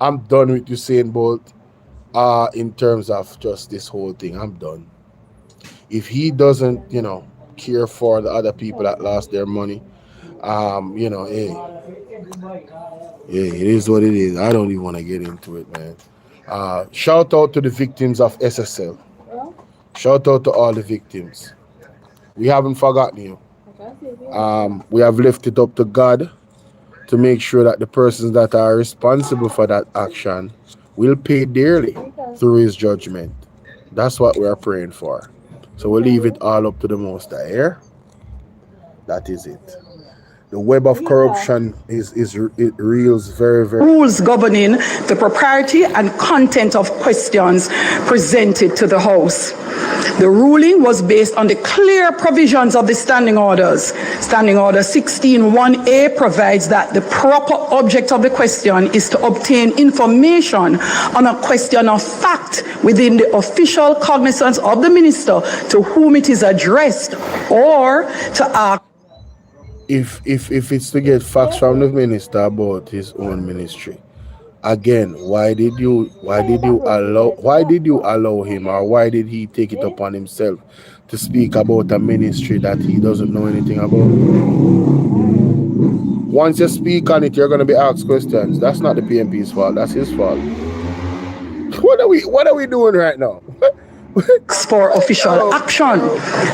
I'm done with Usain Bolt in terms of just this whole thing. I'm done. If he doesn't, you know, care for the other people that lost their money, you know, hey, it is what it is. I don't even want to get into it, man. Shout out to the victims of SSL. Shout out to all the victims. We haven't forgotten you. We have left it up to God to make sure that the persons that are responsible for that action will pay dearly through his judgment. That's what we are praying for. So we'll leave it all up to the Most High here. That is it. The web of corruption it reels very, very... Rules governing the propriety and content of questions presented to the House. The ruling was based on the clear provisions of the standing orders. Standing Order 16.1a provides that the proper object of the question is to obtain information on a question of fact within the official cognizance of the minister to whom it is addressed, or to ask. If it's to get facts from the minister about his own ministry, again, why did you allow him, or why did he take it upon himself to speak about a ministry that he doesn't know anything about? Once you speak on it, you're gonna be asked questions. That's not the PMP's fault, that's his fault. What are we doing right now? For official action.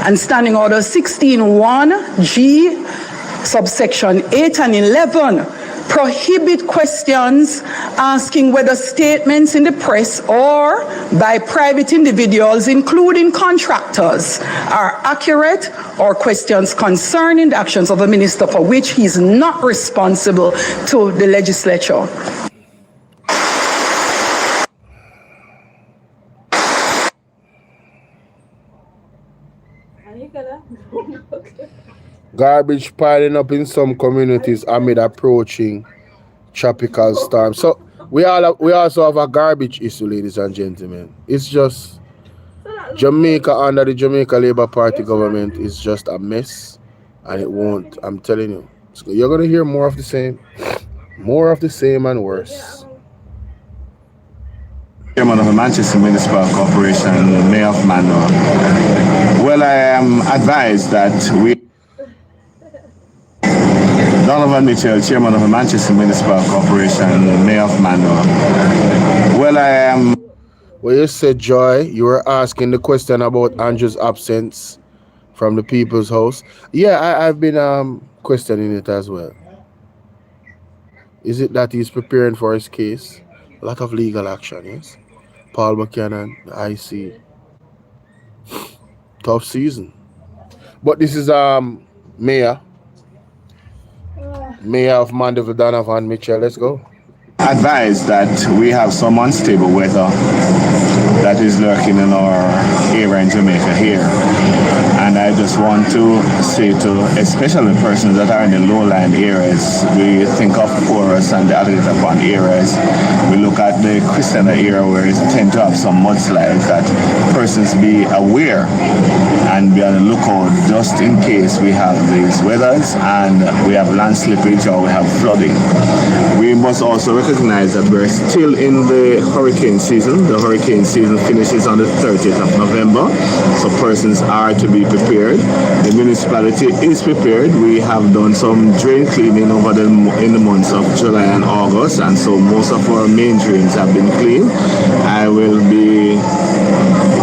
And Standing Order 16.1g subsection 8 and 11 prohibit questions asking whether statements in the press or by private individuals, including contractors, are accurate, or questions concerning the actions of a minister for which he is not responsible to the legislature. Garbage piling up in some communities amid approaching tropical storm. So we also have a garbage issue, ladies and gentlemen. It's just Jamaica under the Jamaica Labour Party government is just a mess, and it won't. I'm telling you, you're gonna hear more of the same and worse. Chairman of the Manchester Municipal Corporation, Mayor of Manor. Well, I am advised that Donovan Mitchell, Chairman of the Manchester Municipal Corporation, Mayor of Manor. Well, Well, you said, Joy, you were asking the question about Andrew's absence from the People's House. Yeah, I've been questioning it as well. Is it that he's preparing for his case? A lot of legal action, yes. Paul Buchanan, the IC. Tough season. But this is Mayor of Mandeville, Donovan Mitchell. Let's go. Advise that we have some unstable weather that is lurking in our area in Jamaica here. And I just want to say to especially persons that are in the lowland areas, we think of porous and the Alligator Pond areas. We look at the Christiana area where it tend to have some mudslides, that persons be aware and be on the lookout just in case we have these weathers and we have land slippage or we have flooding. We must also recognize that we're still in the hurricane season. The hurricane season finishes on the 30th of November, so persons are to be prepared. The municipality is prepared. We have done some drain cleaning in the months of July and August, and so most of our main drains have been cleaned. I will be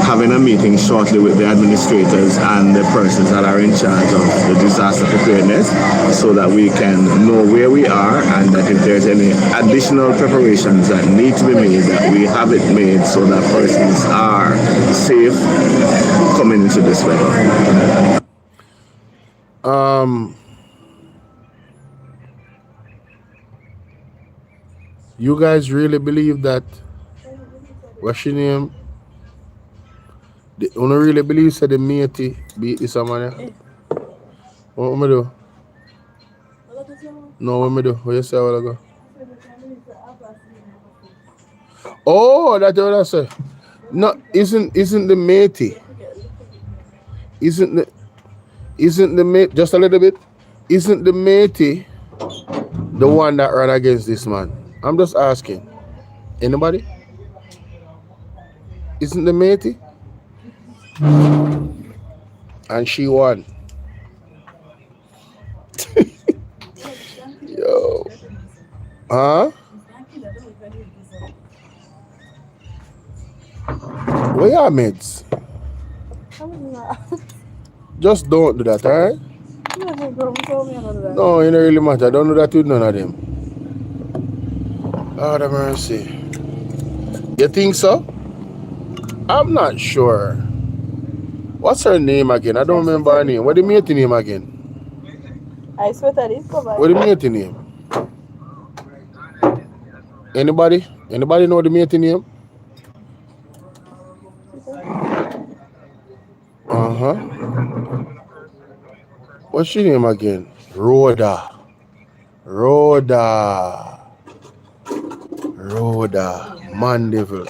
having a meeting shortly with the administrators and the persons that are in charge of the disaster preparedness so that we can know where we are and that if there's any additional preparations that need to be made, that we have it made so that persons are safe coming into this weather. You guys really believe that? What's your name? You don't really believe that the matey beat this man? What am I do? No, what am I do? What you say a while ago? Oh, that's what I say. No, isn't the matey? Isn't the mate just a little bit? Isn't the matey the one that ran against this man? I'm just asking. Anybody? Isn't the matey? And she won. Yo. Huh? Where your meds? Just don't do that, alright? No, it don't really matter. Don't do that with none of them. Lord have mercy. You think so? I'm not sure. What's her name again? I don't remember her name. What the matey name again? I swear that is covered. What the matey name? Anybody? Anybody know the matey name? Uh-huh. What's she name again? Rhoda. Mandeville.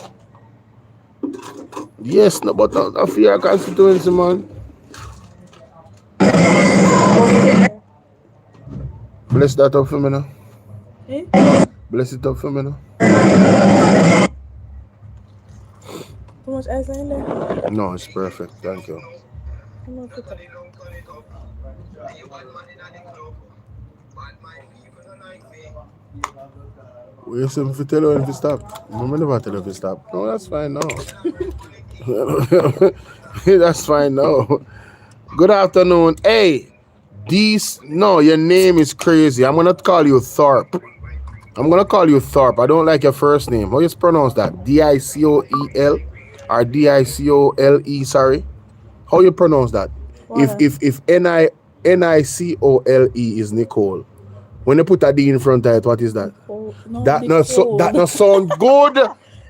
Yes, no, but not for your constituency, man. Bless that up for me now. Eh? Bless it up for me now. Too much ice in there? No, it's perfect. Thank you. I'm not put it. We used to tell her if you stop. I never tell her if you stop. No, that's fine now. That's fine now. Good afternoon. Hey, no, your name is crazy. I'm gonna call you Thorpe. I don't like your first name. How you pronounce that? D-I-C-O-E-L or D-I-C-O-L-E, sorry. How you pronounce that? What? If N-I-C-O-L-E is Nicole. When you put a D in front of it, what is that? Oh, no, That not sound good.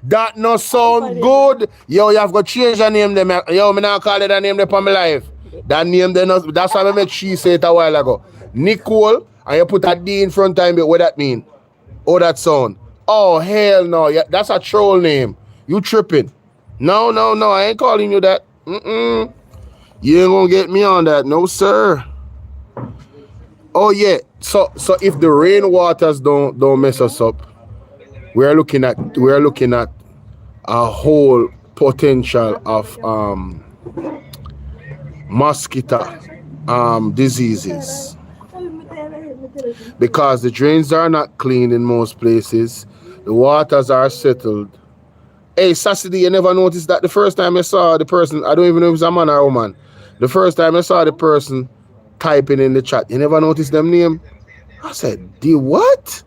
That not sound good. Yo, you have got to change your name them. Yo, me not call it a name there on my life. That name there not, that's why I make she say it a while ago. Nicole, and you put a D in front of it, what that mean? Oh, that sound. Oh, hell no. Yeah, that's a troll name. You tripping. No, I ain't calling you that. You ain't gonna get me on that. No, sir. Oh, yeah. So if the rainwaters don't mess us up, we're looking at a whole potential of mosquito diseases. Because the drains are not clean in most places, the waters are settled, Hey, Sassy, you never noticed that the first time I saw the person, I don't even know if it's a man or a woman. The first time I saw the person typing in the chat, you never noticed them name? I said, the what?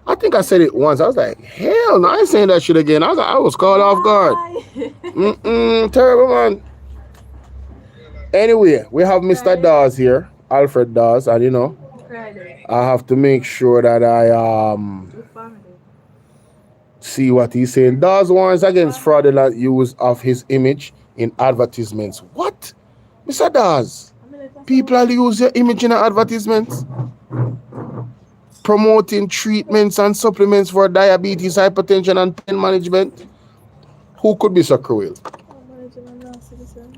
I think I said it once. I was like, hell no, I ain't saying that shit again. I was caught off guard. Terrible, man. Anyway, we have Mr. Dawes here, Alfred Dawes, and you know, I have to make sure that I see what he's saying. Dawes warns against fraudulent use of his image in advertisements. What? Mr. Dawes, people use your image in advertisements? Promoting treatments and supplements for diabetes, hypertension, and pain management. Who could be so cruel?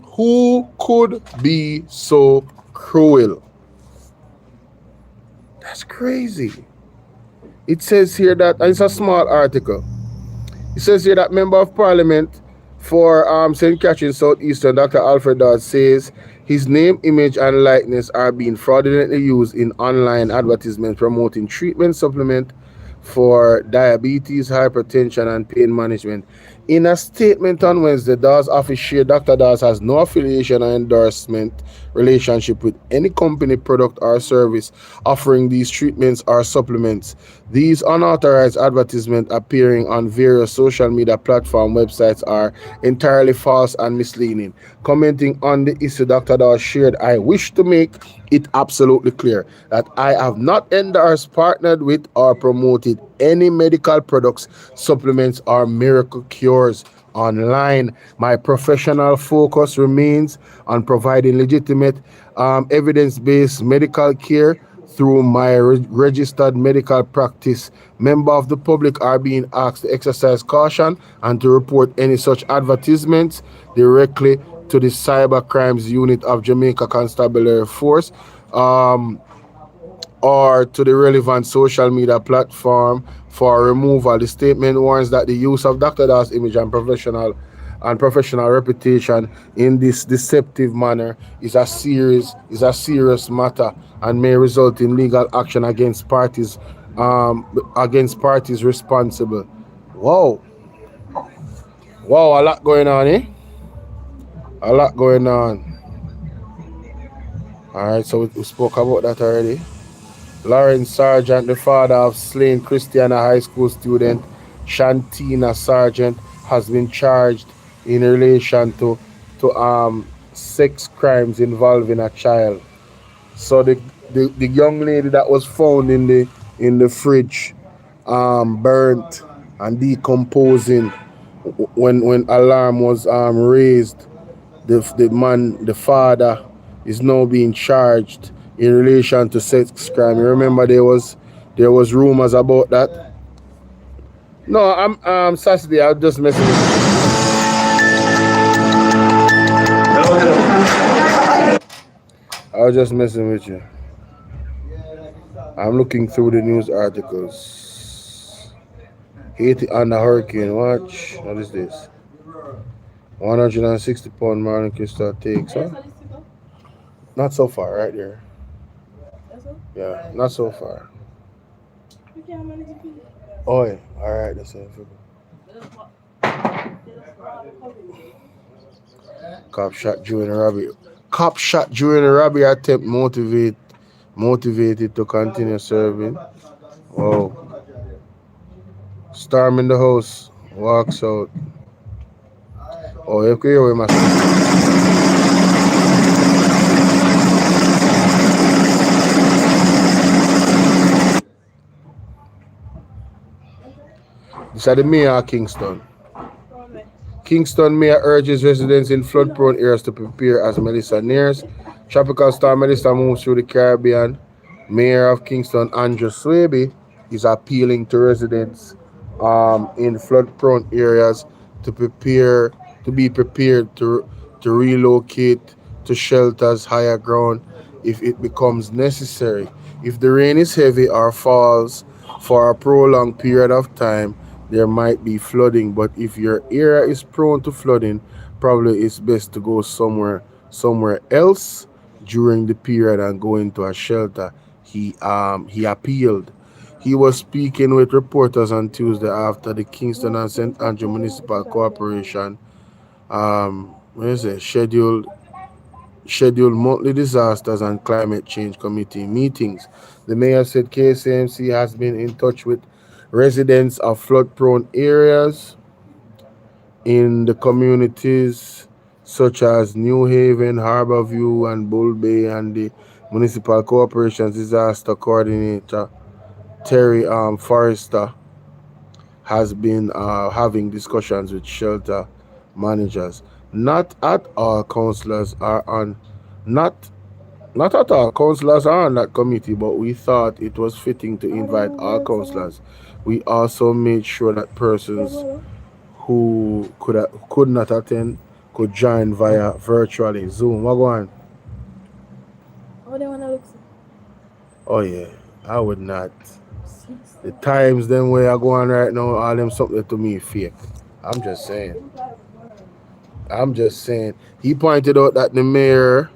Who could be so cruel? That's crazy. It says here that, it's a small article. It says here that Member of Parliament for St. Catherine Southeastern, Dr. Alfred Dawes, says his name, image, and likeness are being fraudulently used in online advertisements promoting treatment supplement for diabetes, hypertension, and pain management. In a statement on Wednesday, Dawes office shared Dr. Dawes has no affiliation or endorsement relationship with any company, product, or service offering these treatments or supplements. These unauthorized advertisements appearing on various social media platform websites are entirely false and misleading. Commenting on the issue, Dr. Dawes shared, I wish to make it absolutely clear that I have not endorsed, partnered with, or promoted any medical products, supplements, or miracle cures online. My professional focus remains on providing legitimate, evidence-based medical care through my registered medical practice. Members of the public are being asked to exercise caution and to report any such advertisements directly to the Cyber Crimes Unit of Jamaica Constabulary Force, or to the relevant social media platform for removal. The statement warns that the use of Dr. Dawes' image and professional reputation in this deceptive manner is a serious matter and may result in legal action against parties responsible. Whoa, a lot going on, eh? A lot going on. All right, so we spoke about that already. Lawrence Sargent, the father of slain Christiana High School student Shantina Sargent, has been charged in relation to sex crimes involving a child. So the young lady that was found in the fridge, burnt and decomposing when alarm was raised, the father is now being charged in relation to sex crime. You remember there was rumors about that? No, I'm Saturday. I'm just messing with you. I was just messing with you. I'm looking through the news articles. Haiti under hurricane. Watch. What is this? 160-pound Marlin Crystal takes, huh? Not so far, right there. Yeah, not so far. Oh, yeah. All right, that's it. Cop shot during a robbery attempt motivated to continue serving. Whoa. Storming the house, walks out. Oh, you can hear my This is the mayor of Kingston. Kingston mayor urges residents in flood-prone areas to prepare as Melissa nears. Tropical storm Melissa moves through the Caribbean. Mayor of Kingston, Andrew Swaby, is appealing to residents in flood-prone areas to be prepared to relocate to shelters higher ground if it becomes necessary. If the rain is heavy or falls for a prolonged period of time, there might be flooding, but if your area is prone to flooding, probably it's best to go somewhere else during the period and go into a shelter. He appealed. He was speaking with reporters on Tuesday after the Kingston and St. Andrew Municipal Corporation scheduled monthly disasters and climate change committee meetings. The mayor said KCMC has been in touch with residents of flood-prone areas in the communities such as New Haven, Harborview, and Bull Bay, and the municipal corporation's disaster coordinator Terry Forrester has been having discussions with shelter managers. Not at all councillors are on that committee, but we thought it was fitting to invite all councillors. We also made sure that persons who could not attend could join via virtually Zoom. What go on? How they wanna look? Oh yeah, I would not. The times them where I go on right now, all them something to me fake. I'm just saying. He pointed out that the mayor,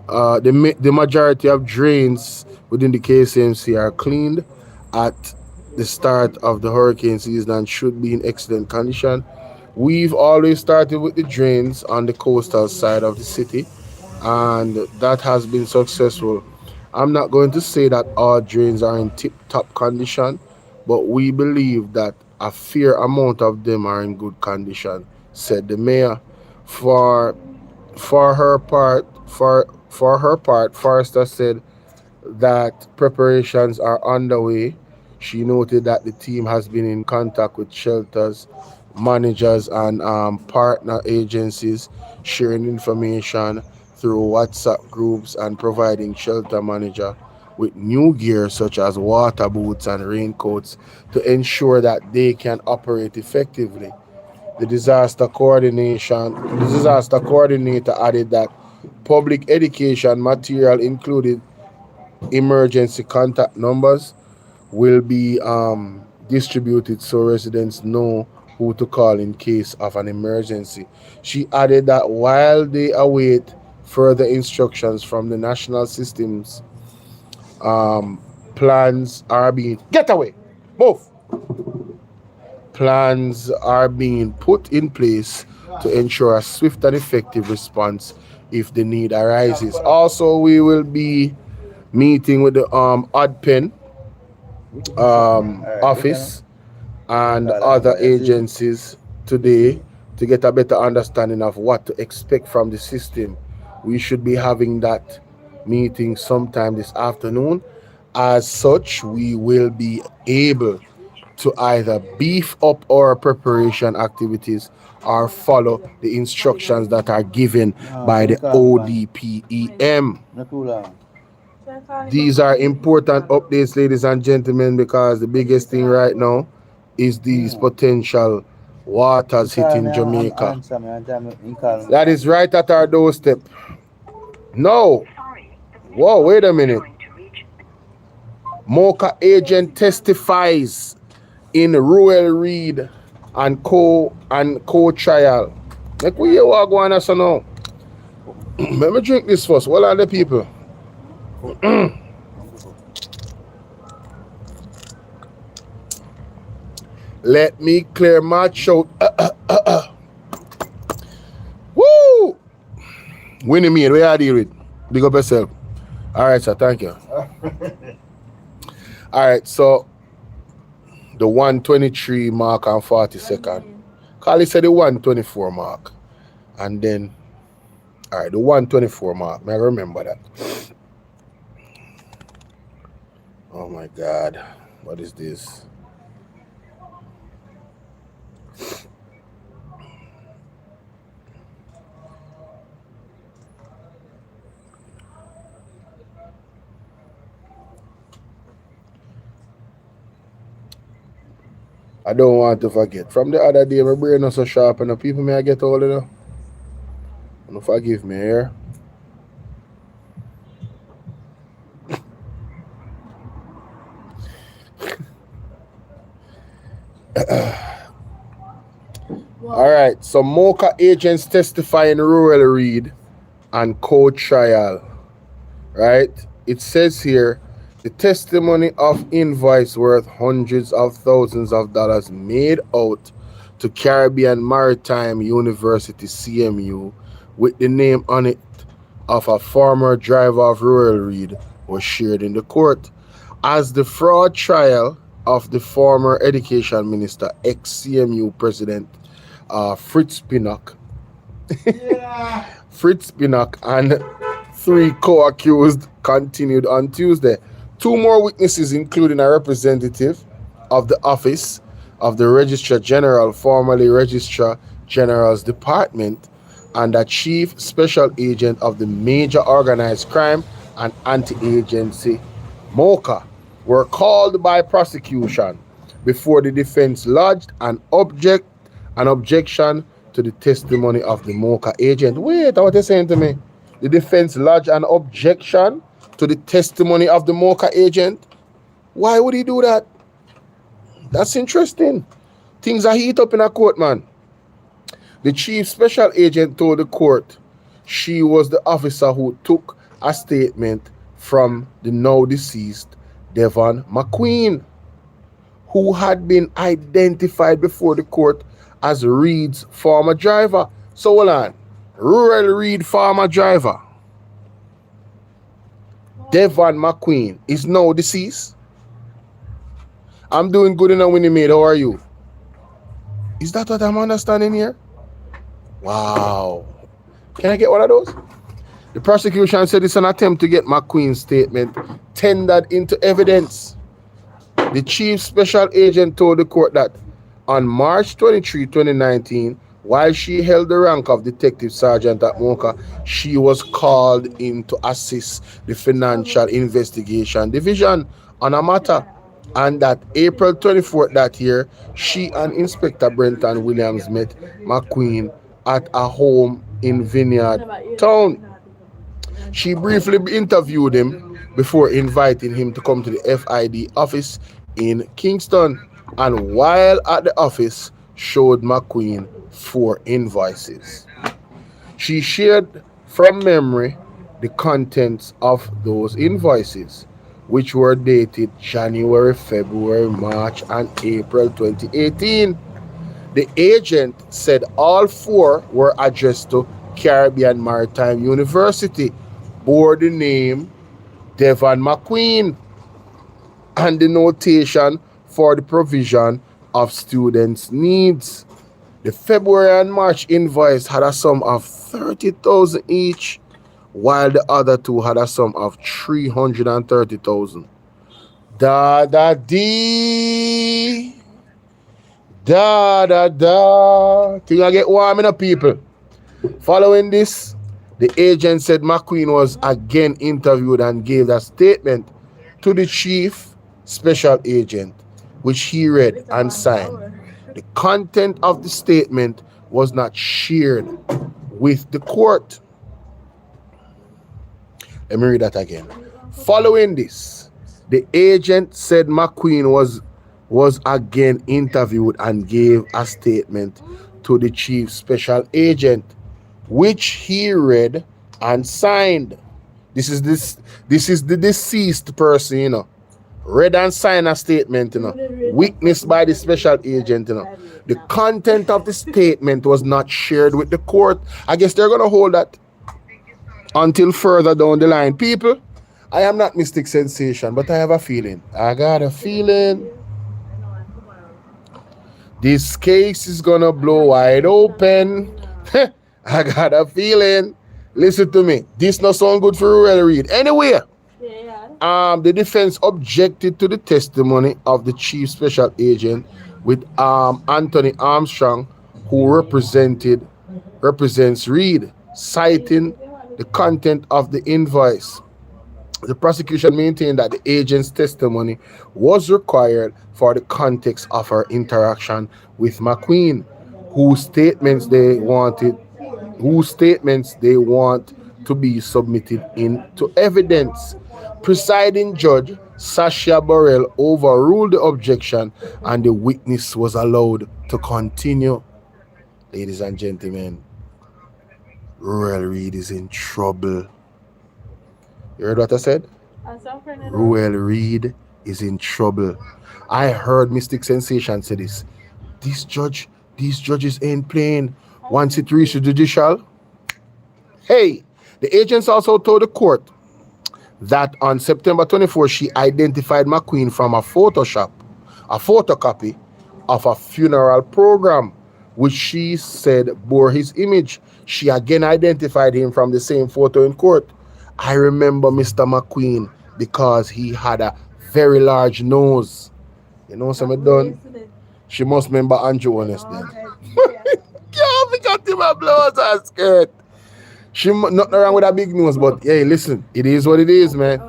the majority of drains within the KCMC are cleaned at the start of the hurricane season and should be in excellent condition. We've always started with the drains on the coastal side of the city, and that has been successful. I'm not going to say that all drains are in tip-top condition, but we believe that a fair amount of them are in good condition, said the mayor. For her part, Forrester said that preparations are underway. She noted that the team has been in contact with shelters, managers, and partner agencies, sharing information through WhatsApp groups and providing shelter manager with new gear such as water boots and raincoats to ensure that they can operate effectively. The disaster coordinator added that public education material included emergency contact numbers will be distributed so residents know who to call in case of an emergency. She added that while they await further instructions from the national systems, plans are being put in place to ensure a swift and effective response if the need arises. Also, we will be meeting with the ODPEN office and other agencies today to get a better understanding of what to expect from the system. We should be having that meeting sometime this afternoon. As such, we will be able to either beef up our preparation activities or follow the instructions that are given by the ODPEM. These are important updates, ladies and gentlemen, because the biggest thing right now is these potential waters hitting Jamaica. That is right at our doorstep. No. Whoa, wait a minute. Mocha agent testifies in Ruel Reid and co-trial. Like we hear what going on so now. Let me drink this first. What are the people? Let me clear my throat. Woo! Winnie me, where are you with? Big up yourself. Alright, sir, thank you. Alright, so the 123 mark and 40-second. Carly said the 124 mark. And then, alright, the 124 mark. May I remember that? Oh my God. What is this? I don't want to forget. From the other day, my brain was so sharp and the people may I get all of them. Don't forgive me here. All right, so Mocha agents testify in Ruel Reid and co-trial. Right? It says here The testimony of invoice worth hundreds of thousands of dollars made out to Caribbean Maritime University CMU with the name on it of a former driver of Royal Reed was shared in the court. As the fraud trial of the former education minister, ex-CMU president Fritz Pinnock, and 3 co-accused continued on Tuesday. 2 more witnesses, including a representative of the Office of the Registrar General, formerly Registrar General's Department, and a chief special agent of the Major Organized Crime and Anti-Agency, MOCA, were called by prosecution before the defense lodged an objection to the testimony of the MOCA agent. Wait, what are you saying to me? The defense lodged an objection to the testimony of the MOCA agent? Why would he do that? That's interesting. Things are heat up in a court, man. The chief special agent told the court she was the officer who took a statement from the now deceased Devon McQueen, who had been identified before the court as Reed's former driver. So hold on. Rural Reed former driver Devon McQueen is now deceased. I'm doing good enough, Winnie Maid. How are you? Is that what I'm understanding here? Wow. Can I get one of those? The prosecution said it's an attempt to get McQueen's statement tendered into evidence. The chief special agent told the court that on March 23, 2019, while she held the rank of detective sergeant at MOCA, she was called in to assist the Financial Investigation Division on a matter, and that April 24th that year, she and Inspector Brenton Williams met McQueen at a home in Vineyard Town. She briefly interviewed him before inviting him to come to the FID office in Kingston, and while at the office, showed McQueen 4 invoices. She shared from memory the contents of those invoices, which were dated January, February, March, and April 2018. The agent said all 4 were addressed to Caribbean Maritime University, bore the name Devon McQueen, and the notation for the provision of students' needs. The February and March invoice had a sum of $30,000 each, while the other 2 had a sum of $330,000. Da da dee. Da da da. Thing I get warm in the people. Following this, the agent said McQueen was again interviewed and gave a statement to the chief special agent, which he read and signed. The content of the statement was not shared with the court. Let me read that again. Following this, the agent said McQueen was again interviewed and gave a statement to the chief special agent, which he read and signed. This is the deceased person, you know. Read and signed a statement, you know, witnessed by the special agent, you know. The content of the statement was not shared with the court. I guess they're going to hold that until further down the line. People, I am not Mystic Sensation, but I have a feeling. I got a feeling this case is going to blow wide open. I got a feeling. Listen to me. This not sound good for Rural Reed. Anyway, the defense objected to the testimony of the chief special agent with Anthony Armstrong, who represents Reed, citing the content of the invoice. The prosecution maintained that the agent's testimony was required for the context of her interaction with McQueen, whose statements they want to be submitted into evidence. Presiding Judge Sasha Burrell overruled the objection and the witness was allowed to continue. Ladies and gentlemen, Rural Reed is in trouble. You heard what I said? Ruel Reid is in trouble. I heard Mystic Sensation say this. These judges ain't playing. Once it reaches judicial. Hey, the agents also told the court that on September 24, she identified McQueen from a photocopy of a funeral program, which she said bore his image. She again identified him from the same photo in court. I remember Mr. McQueen because he had a very large nose. You know something done? She must remember Andrew Honest then. Yeah, we got him a blouse and skirt. Nothing wrong with a big nose, but hey, listen, it is what it is, man.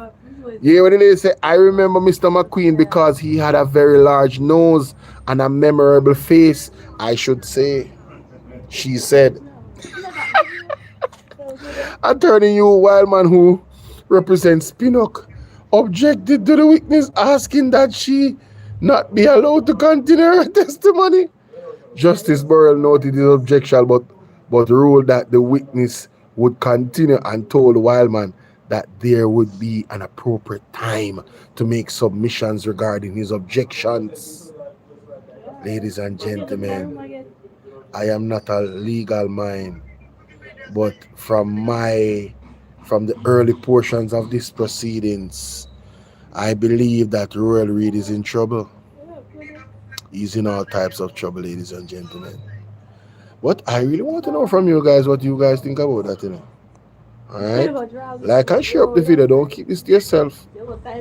Yeah, what it is. Say, I remember Mr. McQueen because he had a very large nose and a memorable face, I should say. She said. Attorney Hugh Wildman, who represents Pinnock, objected to the witness, asking that she not be allowed to continue her testimony. Justice Burrell noted his objection, but ruled that the witness would continue and told Wildman that there would be an appropriate time to make submissions regarding his objections. Ladies and gentlemen, I am not a legal mind, but from the early portions of these proceedings, I believe that Ruel Reid is in trouble. He's in all types of trouble, ladies and gentlemen. But I really want to know from you guys what you guys think about that, you know. Alright? Like and share up the video. Don't keep this to yourself.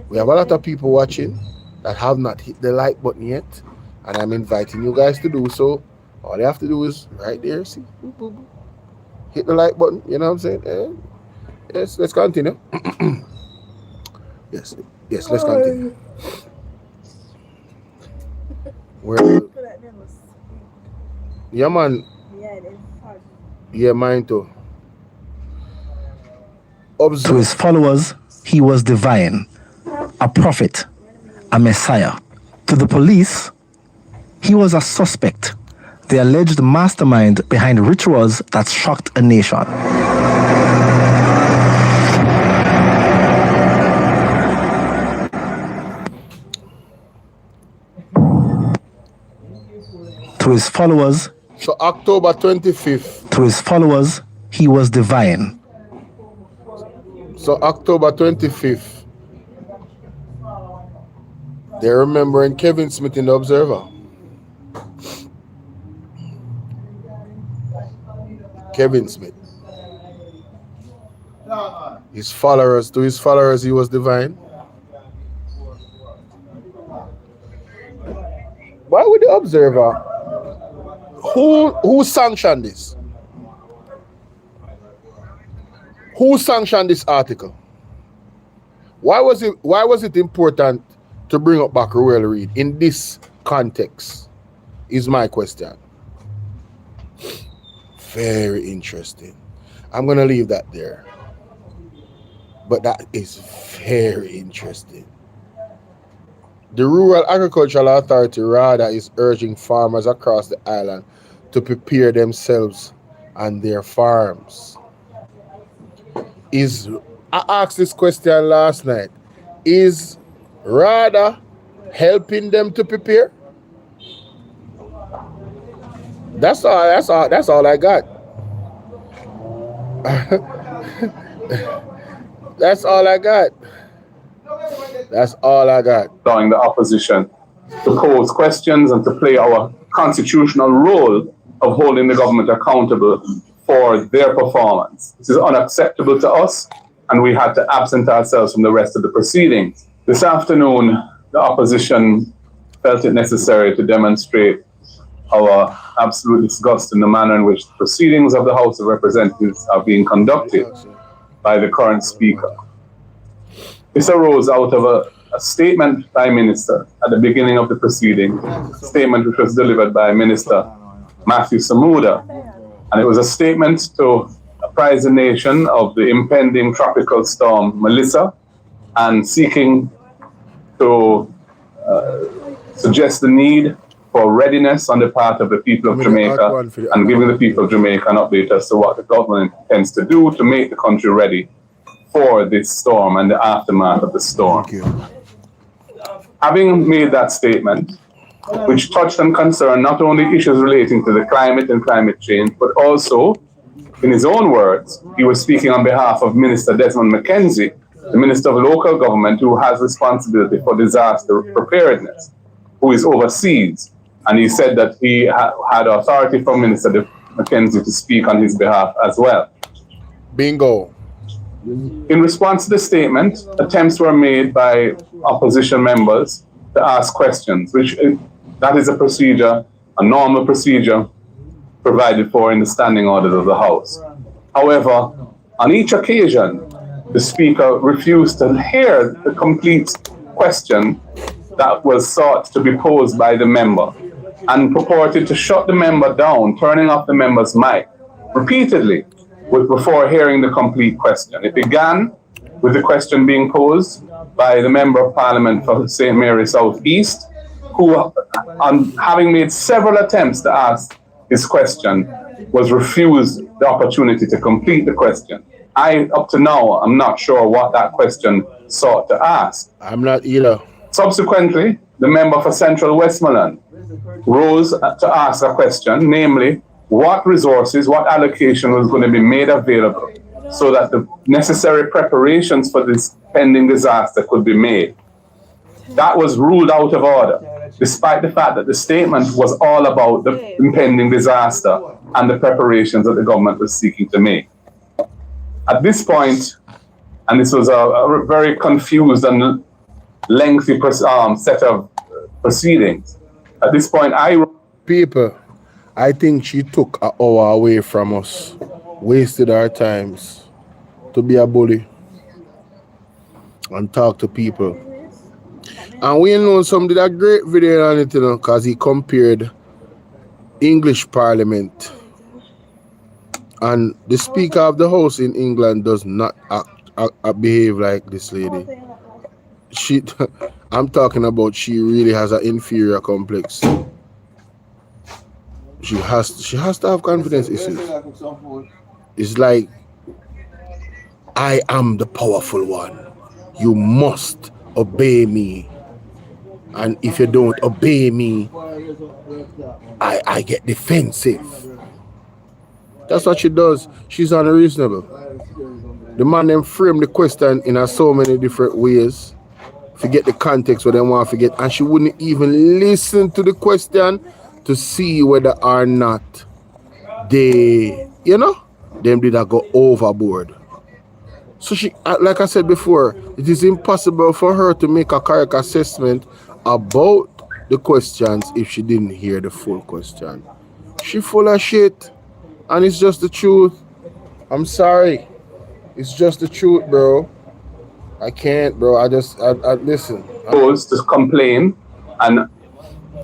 We have a lot of people watching that have not hit the like button yet. And I'm inviting you guys to do so. All you have to do is right there, see? Boop, boop, boop. Hit the like button, you know what I'm saying? Yes, let's continue. Yes, let's continue. Yeah, man. Yeah, mine too. To his followers, he was divine, a prophet, a messiah. To the police, he was a suspect, the alleged mastermind behind rituals that shocked a nation. To his followers, so October 25th. To his followers, he was divine. So October 25th, they're remembering Kevin Smith in the Observer. Kevin Smith. To his followers, he was divine. Why would the Observer? Who sanctioned this? Who sanctioned this article? Why was it important to bring up back Ruel Reid in this context? Is my question. Very interesting. I'm gonna leave that there. But that is very interesting. The Rural Agricultural Authority RADA is urging farmers across the island to prepare themselves and their farms. I asked this question last night. Is RADA helping them to prepare? That's all I got. That's all I got. That's all I got. Allowing the opposition to pose questions and to play our constitutional role of holding the government accountable for their performance. This is unacceptable to us, and we had to absent ourselves from the rest of the proceedings. This afternoon, the opposition felt it necessary to demonstrate our absolute disgust in the manner in which the proceedings of the House of Representatives are being conducted by the current Speaker. This arose out of a statement by Minister at the beginning of the proceeding, a statement which was delivered by Minister Matthew Samuda. And it was a statement to apprise the nation of the impending tropical storm Melissa and seeking to suggest the need for readiness on the part of the people of Jamaica and giving the people of Jamaica an update as to what the government intends to do to make the country ready for this storm and the aftermath of the storm. Thank you. Having made that statement, which touched and concerned not only issues relating to the climate and climate change, but also, in his own words, he was speaking on behalf of Minister Desmond McKenzie, the Minister of Local Government, who has responsibility for disaster preparedness, who is overseas. And he said that he had authority from Minister McKenzie to speak on his behalf as well. Bingo. In response to the statement, attempts were made by opposition members to ask questions, which that is a procedure, a normal procedure provided for in the standing orders of the House. However, on each occasion, the Speaker refused to hear the complete question that was sought to be posed by the member and purported to shut the member down, turning off the member's mic repeatedly before hearing the complete question. It began with the question being posed by the Member of Parliament for St. Mary South East, who, on having made several attempts to ask his question, was refused the opportunity to complete the question. Up to now, I'm not sure what that question sought to ask. I'm not either. Subsequently, the member for Central Westmoreland rose to ask a question, namely, what resources, what allocation was going to be made available so that the necessary preparations for this pending disaster could be made. That was ruled out of order, despite the fact that the statement was all about the impending disaster and the preparations that the government was seeking to make. At this point, and this was a very confused and lengthy set of proceedings, at this point, People, I think she took an hour away from us, wasted our times to be a bully and talk to people. And we know some did a great video on it, you know, because he compared English Parliament and the Speaker of the House in England does not behave like this lady. I'm talking about she really has an inferior complex. She has to have confidence issues. It's like, I am the powerful one. You must obey me. And if you don't obey me, I get defensive. That's what she does. She's unreasonable. The man then framed the question in so many different ways. Forget the context what they want to forget. And she wouldn't even listen to the question to see whether or not they, them did not go overboard. So she, like I said before, it is impossible for her to make a correct assessment about the questions if she didn't hear the full question. She full of shit, and it's just the truth. I'm sorry. It's just the truth, bro. I can't, bro. I listen. Posed to complain and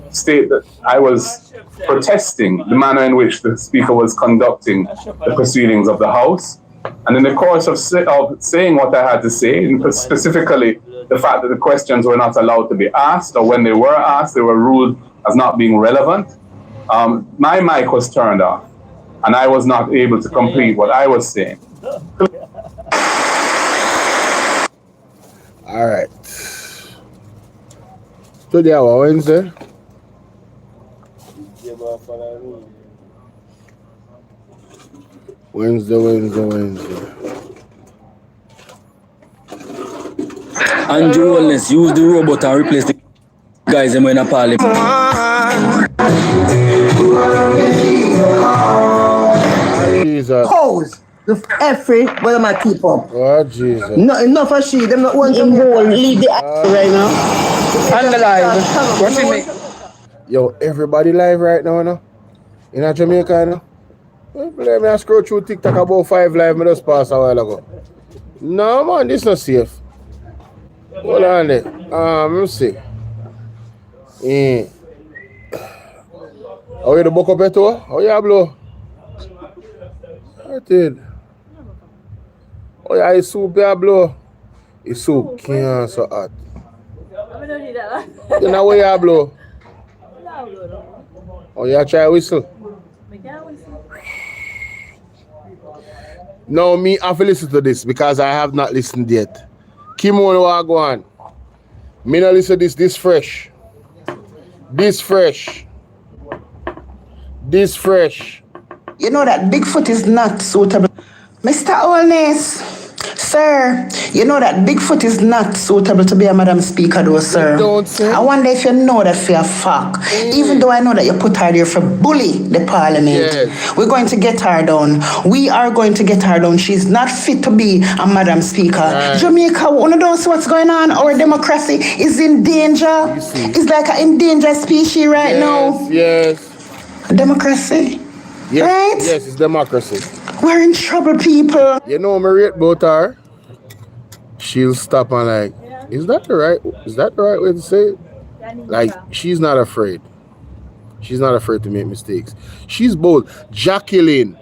state that I was protesting the manner in which the Speaker was conducting the proceedings of the House. And in the course of saying what I had to say, and specifically the fact that the questions were not allowed to be asked, or when they were asked, they were ruled as not being relevant, my mic was turned off, and I was not able to complete what I was saying. All right. Today, our Wednesday. Wednesday. Andrew Wellness, use the robot and replace the guys in the parliament. Jesus. Pose the every one of my people. Oh, Jesus. No, enough of she. Them not want to leave the right now. And the live. Watching me. Yo, everybody live right now, no? In Jamaica, no? Let me scroll through TikTok about 5 live. I just passed a while ago. No, man, this not safe. Hold on there. Let me see. Oh, you the book up here? Oh, yeah, blow. I did. Oh, yeah, it's soup, yeah, blow. It's soup, can't so hot. You know where you blow? Oh, yeah, try whistle. No, me, I have to listen to this because I have not listened yet. Kimono, go on. Me not listen to this fresh. This fresh. This fresh. You know that Bigfoot is not suitable. Mr. Holness, sir, you know that Bigfoot is not suitable to be a Madam Speaker though, sir. Don't say. I wonder if you know that for a fact. Even though I know that you put her there for bully the parliament. Yes. We're going to get her down. We are going to get her down. She's not fit to be a Madam Speaker. Right. Jamaica, one of those what's going on. Our democracy is in danger. See. It's like an endangered species right now. Yes. Democracy. Yes. Right? Yes, it's democracy. We're in trouble, people. You know, me rate about her. She'll stop and like, is that the right way to say it? Like, she's not afraid. She's not afraid to make mistakes. She's bold. Jacqueline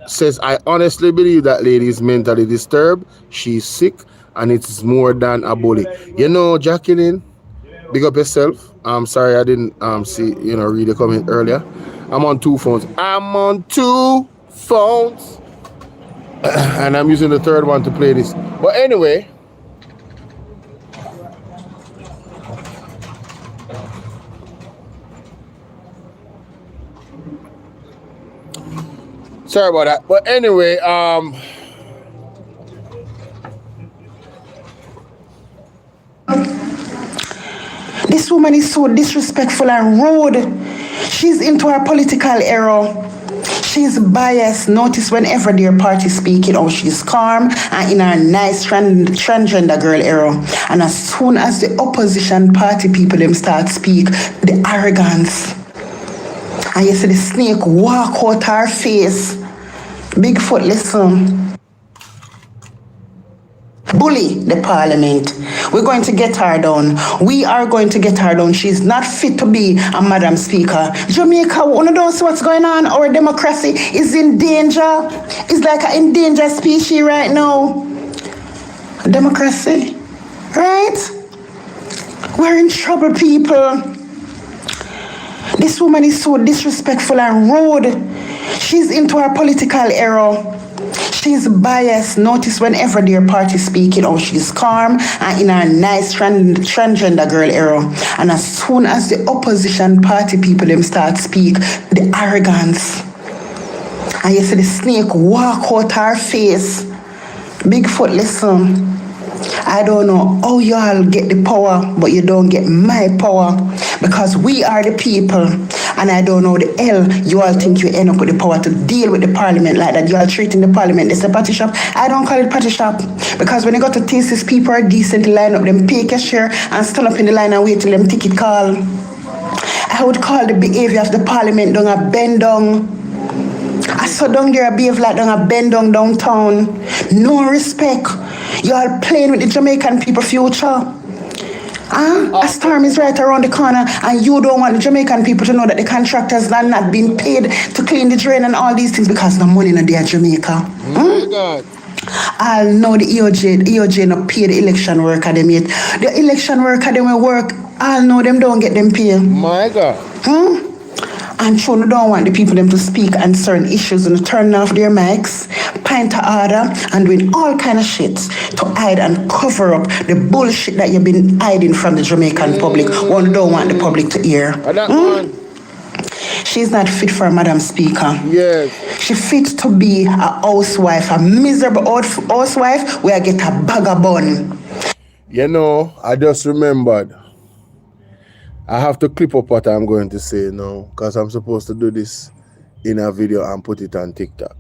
says, I honestly believe that lady is mentally disturbed. She's sick and it's more than a bully. You know, Jacqueline, big up yourself. I'm sorry I didn't read the comment earlier. I'm on two phones. And I'm using the third one to play this. But anyway, sorry about that. But anyway, this woman is so disrespectful and rude. She's into her political era. She's biased. Notice whenever their party speaking, oh, she's calm and in her nice transgender girl era. And as soon as the opposition party people them start speak, the arrogance. And you see the snake walk out her face. Bigfoot, listen. Bully the parliament. We're going to get her down. We are going to get her down. She's not fit to be a Madam Speaker. Jamaica, one of those what's going on. Our democracy is in danger. It's like an endangered species right now. Democracy, right? We're in trouble, people. This woman is so disrespectful and rude. She's into her political era. She's biased. Notice whenever their party speaking, oh, she's calm and in her nice transgender girl era. And as soon as the opposition party people them start speak, the arrogance. And you see the snake walk out her face. Bigfoot, listen. I don't know how y'all get the power, but you don't get my power. Because we are the people. And I don't know the hell you all think you end up with the power to deal with the parliament like that. You are treating the parliament as a party shop. I don't call it party shop. Because when you go to thesis, people are decent, line up, them pay cashier and stand up in the line and wait till them ticket call. I would call the behavior of the parliament down a bend down. I saw down there behave like down a bend down downtown. No respect. You all playing with the Jamaican people future. A storm is right around the corner and you don't want the Jamaican people to know that the contractors are not being paid to clean the drain and all these things because no money in there Jamaica. Oh my God. I'll know the EOJ not pay the election worker them yet. The election worker them will work, I'll know them don't get them paid. My God. And Chono don't want the people them to speak on certain issues and turn off their mics, pint to order, and doing all kind of shit to hide and cover up the bullshit that you've been hiding from the Jamaican public. One don't want the public to hear. She's not fit for a Madam Speaker. Yes. She fit to be a housewife, a miserable housewife where I get a bag of bun. You know, I just remembered. I have to clip up what I'm going to say now because I'm supposed to do this in a video and put it on TikTok.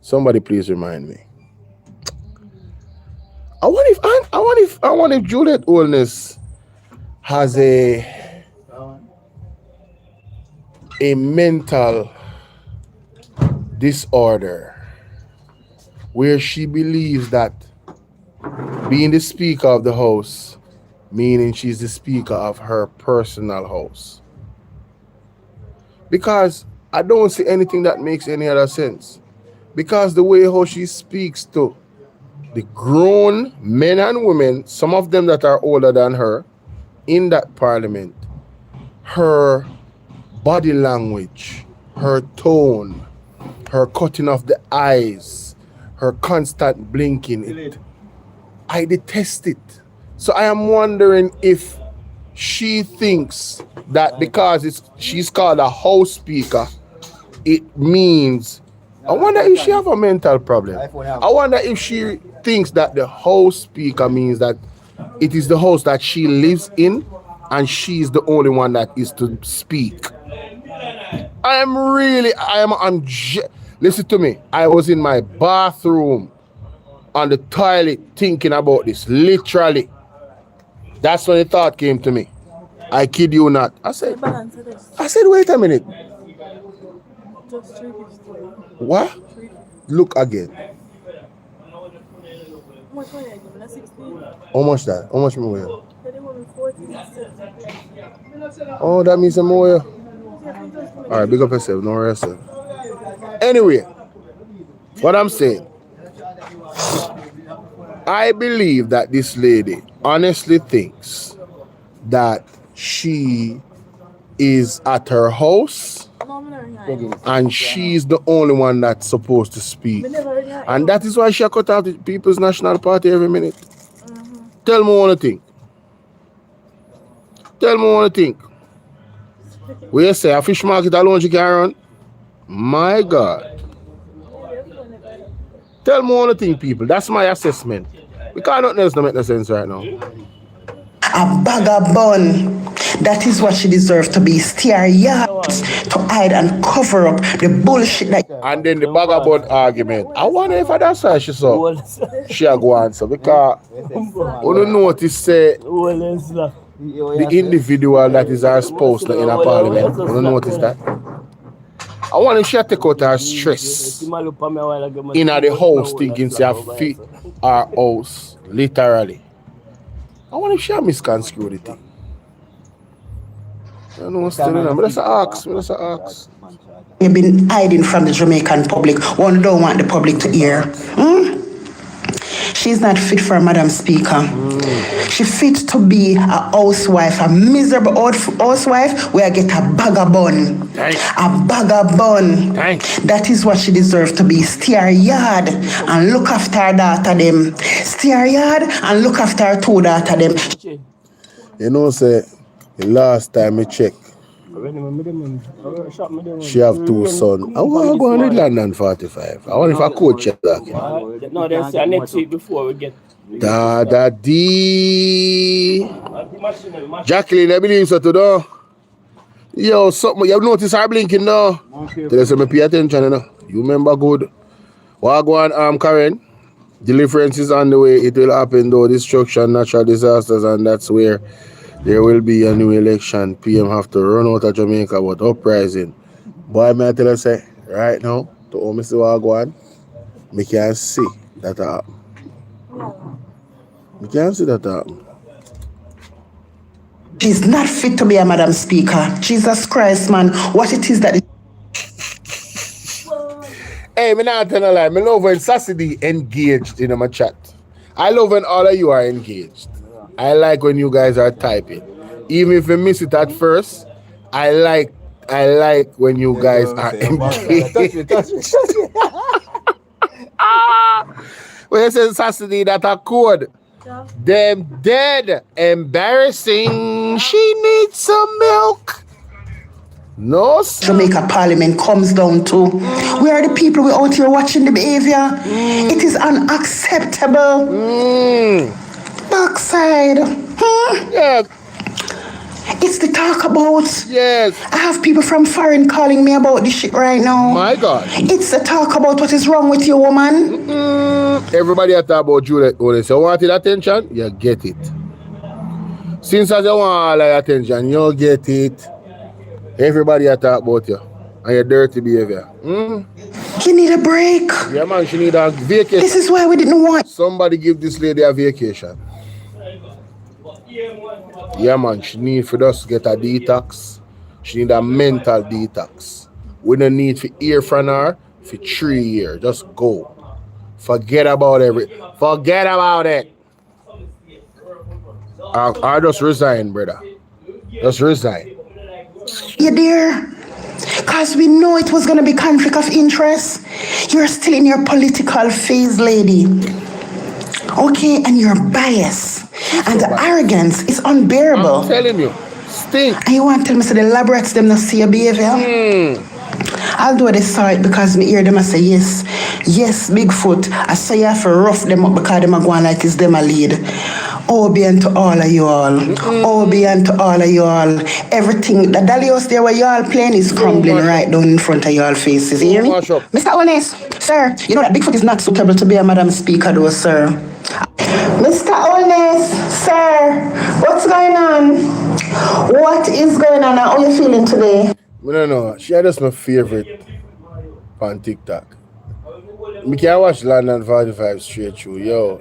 Somebody please remind me. I wonder if Juliet Holness has a mental disorder where she believes that being the Speaker of the House, meaning she's the Speaker of her personal house. Because I don't see anything that makes any other sense. Because the way how she speaks to the grown men and women, some of them that are older than her, in that parliament, her body language, her tone, her cutting of the eyes, her constant blinking. I detest it. So I am wondering if she thinks that because she's called a House Speaker, it means. I wonder if she have a mental problem. I wonder if she thinks that the House Speaker means that it is the house that she lives in and she's the only one that is to speak. Listen to me. I was in my bathroom on the toilet thinking about this. Literally. That's when the thought came to me. I kid you not. I said, wait a minute. What? Look again. How much that? How much more? Oh, that means some more. Alright, big up yourself, no worry yourself. Anyway, what I'm saying, I believe that this lady honestly thinks that she is at her house and she's the only one that's supposed to speak. And that is why she cut out the People's National Party every minute. Tell me what you think. Tell me what you think. What you say, a fish market alone she can run? My God. Tell me what you think, people. That's my assessment. Because nothing else don't make no sense right now. A vagabond. That is what she deserves to be. Steer yards to hide and cover up the bullshit that. And then the vagabond argument. I wonder if that's why she saw. She'll go answer. Because you don't notice the individual that is her spouse in a parliament. You don't notice that? I wonder if she take out her stress in the house thinking she have fit her house. Literally. I wonder if she misconstrued the thing. I don't know what's going on. But that's an ask. You've been hiding from the Jamaican public. One don't want the public to hear. She's not fit for a Madam Speaker. She fit to be a housewife, a miserable housewife where I get a vagabond. A vagabond. That is what she deserves to be. Steer yard and look after her daughter them. Steer yard and look after her two daughter them. You know, say, the last time I checked, she have two sons. I want to go on with London 45. I wonder if I could check that. No, they say next week before we get. Daddy. Jacqueline, I believe so too. Yo, something. You have noticed her blinking now? Tell us to pay attention, you know. You remember good. What go on, Karen? Deliverance is on the way. It will happen though. Destruction, natural disasters, and that's where there will be a new election. PM have to run out of Jamaica with uprising. Boy, may I tell you, say, right now, to all Mr. Wagwan, me can see that happen. Me can see that happen. She's not fit to be a Madam Speaker. Jesus Christ, man. What it is that... Hey, me not tell a lie. Me love when Sassy engaged in my chat. I love when all of you are engaged. I like when you guys are typing. Even if you miss it at first, I like when you guys are engaged. When you say Sassy, that a code. Them dead. Embarrassing. She needs some milk. No, sir. Jamaica Parliament comes down to. We are the people we out here watching the behavior. It is unacceptable. Backside. Yeah. It's the talk about. Yes. I have people from foreign calling me about this shit right now. My God. It's the talk about what is wrong with you, woman. Everybody talk about Juliet. When they say, wanted attention, you get it. Since I don't want all attention, you get it. Everybody talk about you and your dirty behavior. You need a break. Yeah, man, she need a vacation. This is why we didn't want. Somebody give this lady a vacation. Yeah, man, she need for us to get a detox. She need a mental detox. We don't need to hear from her for 3 years. Just go. Forget about everything. Forget about it. I just resign, brother. Just resign. You dear, Because we know it was going to be conflict of interest. You're still in your political phase, lady. Okay, and you're biased. And the arrogance is unbearable. I'm telling you. Stink. And you want to tell me so the lab rats them not see your behavior? Although they saw it because me hear them I say yes. Yes, Bigfoot. I say you have to rough them up because them are going like it's them a lead. Oh, be unto all of you all. Oh, be unto all of you all. Everything, the dolly house there where you all playing is crumbling right down in front of you all faces. You hear me? Mr. Olness, sir, you know that Bigfoot is not suitable to be a Madam Speaker though, sir. Mr. Olness, sir, what's going on? What is going on? How are you feeling today? I don't know. She is my favorite on TikTok. I can watch London 45 straight through. Yo,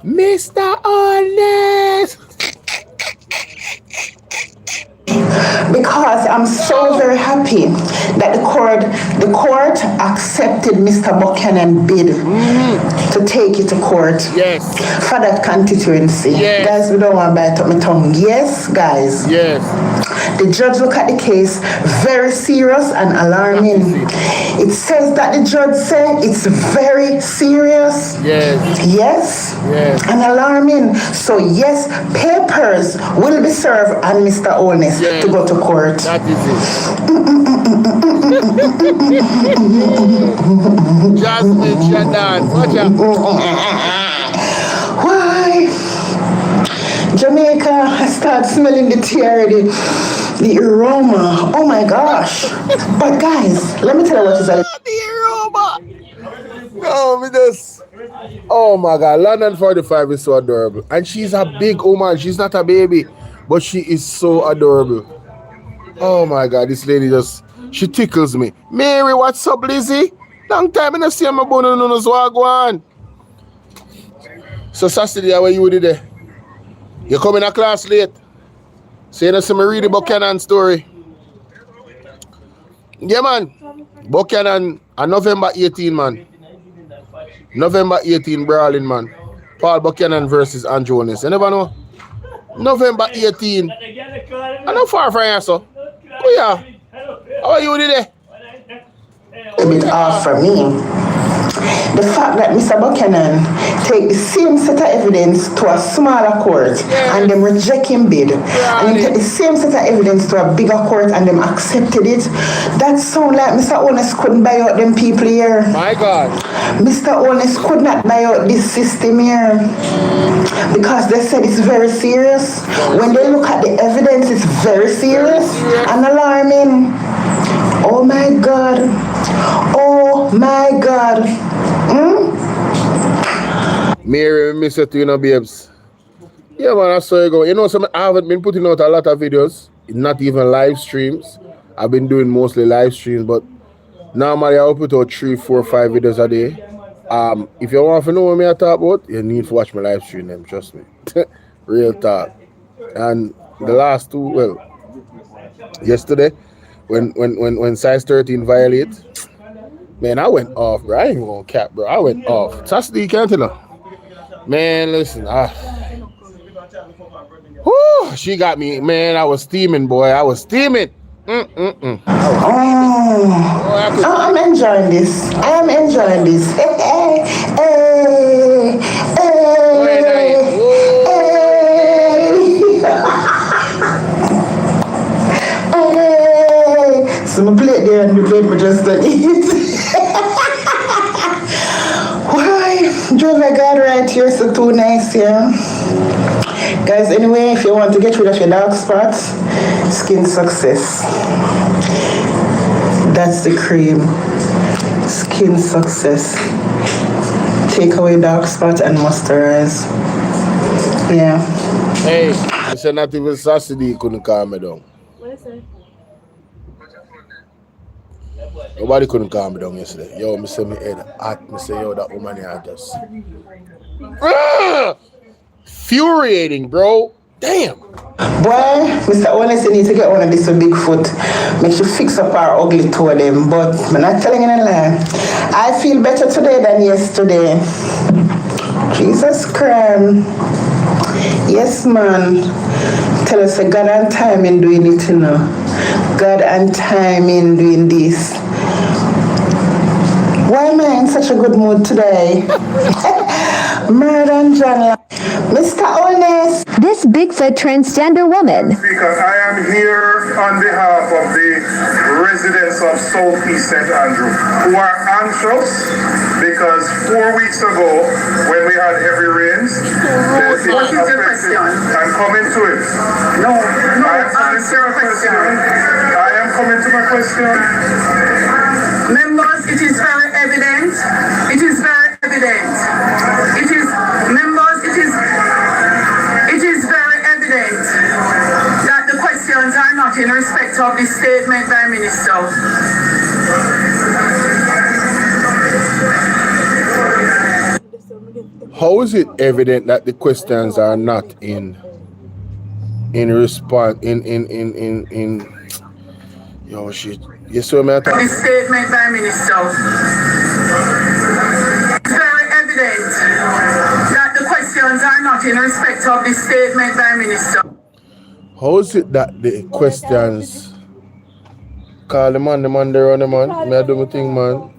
Mr. Honest. Because I'm so very happy that the court accepted Mr. Buchanan bid to take it to court. Yes. For that constituency. Yes. Guys, we don't want to bite up my tongue. Yes, guys. Yes. The judge look at the case very serious and alarming. It says that the judge said it's very serious. Yes. Yes. Yes. And alarming. So yes, papers will be served on Mr. Olness to go to court. That is it. Jasmine Shadan. Watch out. Why? Jamaica, I start smelling the tea already. The aroma. Oh my gosh. But guys, let me tell you what is that. The aroma. No, me just. Oh my God, London 45 is so adorable. And she's a big woman. She's not a baby, but she is so adorable. Oh my God, this lady she tickles me. Mary, what's up, Lizzie? Long time I don't see my bone no swag. So Saturday, how are you today? You coming to class late? So you know, see me read the Buchanan story. Yeah, man. Buchanan on November 18, man. November 18 brawling, man. Paul Buchanan versus Andrew Jones. You never know? November 18. I'm not far from here, so. Oh, yeah. How are you today? A bit off for me. The fact that Mr. Buchanan take the same set of evidence to a smaller court and them reject him bid, and then take the same set of evidence to a bigger court and them accepted it, that sound like Mr. Honest couldn't buy out them people here. My God. Mr. Honest could not buy out this system here because they said it's very serious. When they look at the evidence, it's very serious and alarming. Oh my God. Oh my God. Mary, miss it to you know, babes. Yeah, man, that's how you go. You know, I haven't been putting out a lot of videos, not even live streams. I've been doing mostly live streams, but normally I'll put out 3, 4, 5 videos a day. If you want to know what I talk about, you need to watch my live stream, them, trust me. Real talk. And the last two, well, yesterday, when size 13 violate, man, I went off, bro. I ain't even gonna cap, bro. I went off. Saturday, you can't tell her. Man, listen. She got me, man. I was steaming, boy. I was steaming. I'm enjoying this. I am enjoying this. So I plate there and the plate for just to eat. Why? Drove my God right here, so too nice, yeah. Guys, anyway, if you want to get rid of your dark spots, Skin Success. That's the cream. Skin Success. Take away dark spots and moisturize. Yeah. Hey, I said not even Saturday couldn't calm me down. What is it? Nobody couldn't calm me down yesterday. Yo, me say me head hot. Me say, yo, that woman here just infuriating, bro. Damn. Boy, Mr. Honest, you need to get one of these with Bigfoot. Make you fix up our ugly two of them. But I'm not telling you a lie. I feel better today than yesterday. Jesus Christ. Yes, man. Tell us a God on time in doing it, you know. God and time in doing this. Why am I in such a good mood today? Murder and John. Mr. Honest. This big-fat transgender woman. Speaker, I am here on behalf of the residents of Southeast St. Andrew who are anxious because 4 weeks ago, when we had heavy rains, What is your question? I'm coming to it. No, Answer your question. I am coming to my question. Members, it is very evident. It is very evident. It is, members, it is very evident that the questions are not in respect of the statement by Minister. How is it evident that the questions are not in response in yo shit? Yes, sir, man. The statement by Minister. It's very evident that the questions are not in respect of the statement by Minister. How is it that the questions call the man there on the man? May I do my thing, man?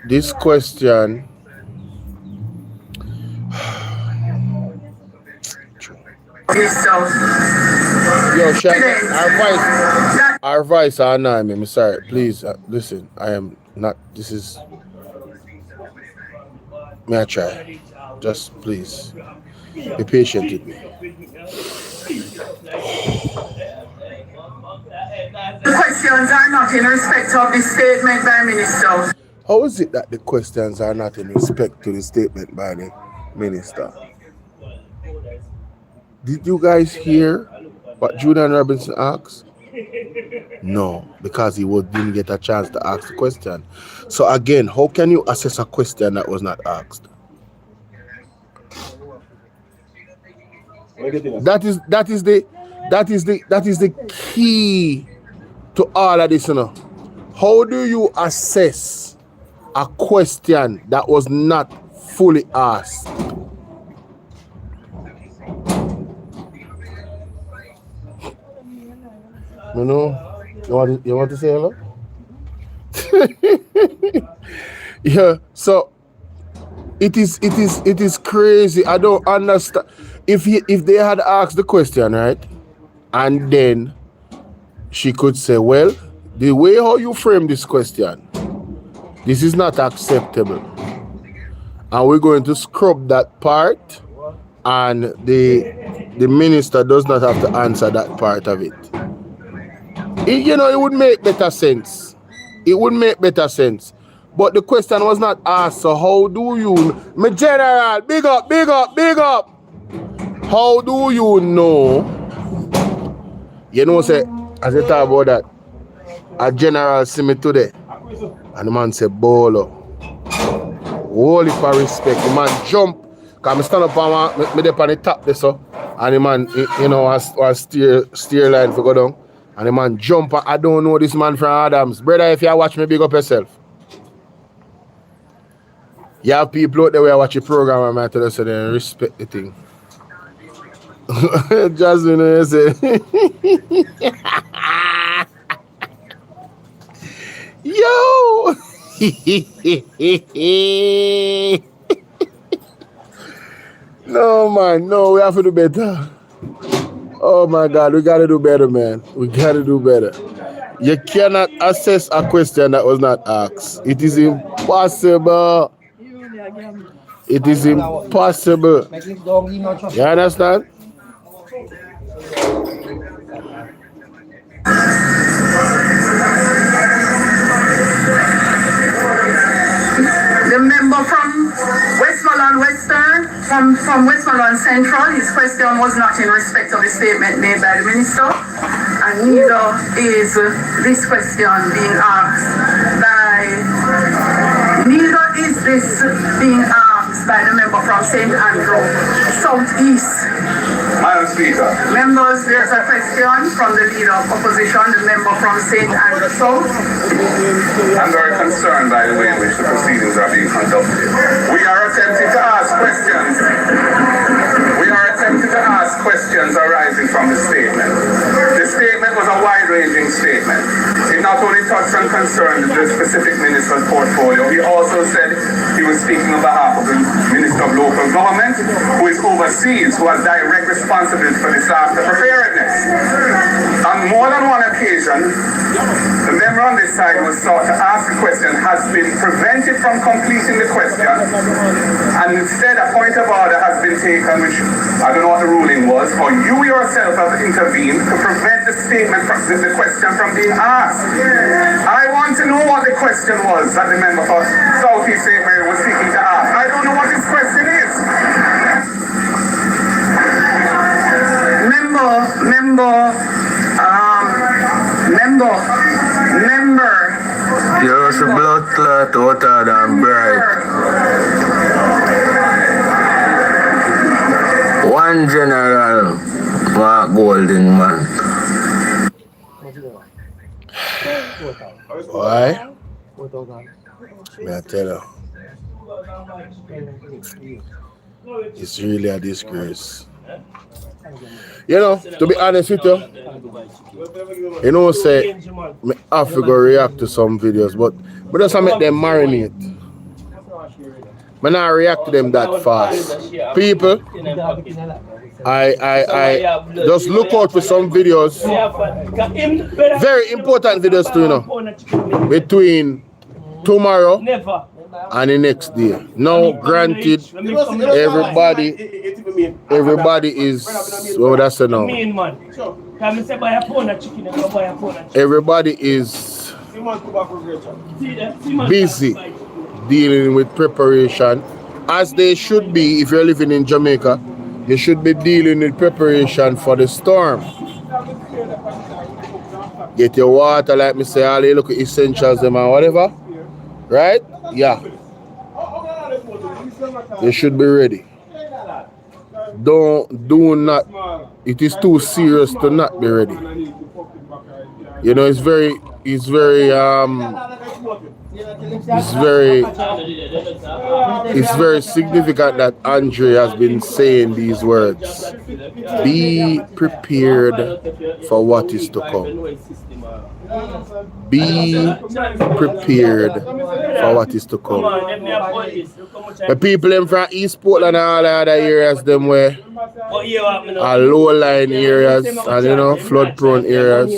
This question yo, Shannon, our voice are annoying me. I'm sorry. Please, listen. I am not. This is. May I try? Just please be patient with me. The questions are not in respect of the statement by Minister. How is it that the questions are not in respect to the statement by the minister? Did you guys hear what Julian Robinson asked? No, because he didn't get a chance to ask the question. So again, how can you assess a question that was not asked? That is the key to all of this, you know. How do you assess a question that was not fully asked? No, you want to say hello? Yeah. So it is crazy. I don't understand. If they had asked the question, right, and then she could say, well, the way how you frame this question, this is not acceptable, and we're going to scrub that part, and the minister does not have to answer that part of it. It would make better sense. It would make better sense. But the question was not asked, so how do you, my general, big up. How do you know? Say, as I talk about that, a general see me today, and the man said, Bolo. Holy for respect. The man jump, because I stand up on me up on the top there, so, and the man, was steer line for go down. And the man jump. I don't know this man from Adams. Brother, if you watch me, big up yourself. You have people out there where watch the program and I tell you so they respect the thing. Jasmine, you say. Yo! No, man. No, we have to do better. Oh my God, we gotta do better, man. We gotta do better. You cannot assess a question that was not asked. It is impossible. It is impossible. You understand? The member from Westmoreland Western, from Westmoreland Central, his question was not in respect of the statement made by the minister, and neither is this question being asked by the member from St. Andrew, Southeast. Madam Speaker. Members, there's a question from the leader of opposition, the member from St. Andrew South. I'm very concerned by the way in which the proceedings are being conducted. We are attempting to ask questions. We are attempting to ask questions arising from the statement. The statement opening statement. He not only touched on concerned the specific minister's portfolio, he also said he was speaking on behalf of the Minister of Local Government, who is overseas, who has direct responsibility for disaster preparedness. On more than one occasion, the member on this side was sought to ask the question, has been prevented from completing the question, and instead a point of order has been taken, which I don't know what the ruling was, or you yourself have intervened to prevent the statement from the question from being asked. I want to know what the question was that the member for Southeast St. Mary was seeking to ask. I don't know what his question is. Member. You're a blood clot, hotter than bright. One general, Mark Golden, man. Why? May I tell you? It's really a disgrace. You know, to be honest with you know, say, I have to go react to some videos, but just to make them marinate. I not react to them that fast. People, I just look out for some videos, very important videos too, you know, between tomorrow and the next day. Now, granted, everybody is, what would I say now? Everybody is busy dealing with preparation, as they should be. If you're living in Jamaica, you should be dealing with preparation for the storm. Get your water, like me say, all you look at essentials them and whatever. Right? Yeah. You should be ready. Do not, it is too serious to not be ready. You know, it's very significant that Andre has been saying these words. Be prepared for what is to come. Be prepared for what is to come. The people in from East Portland and all the other areas, them where are low-lying areas and, you know, flood-prone areas,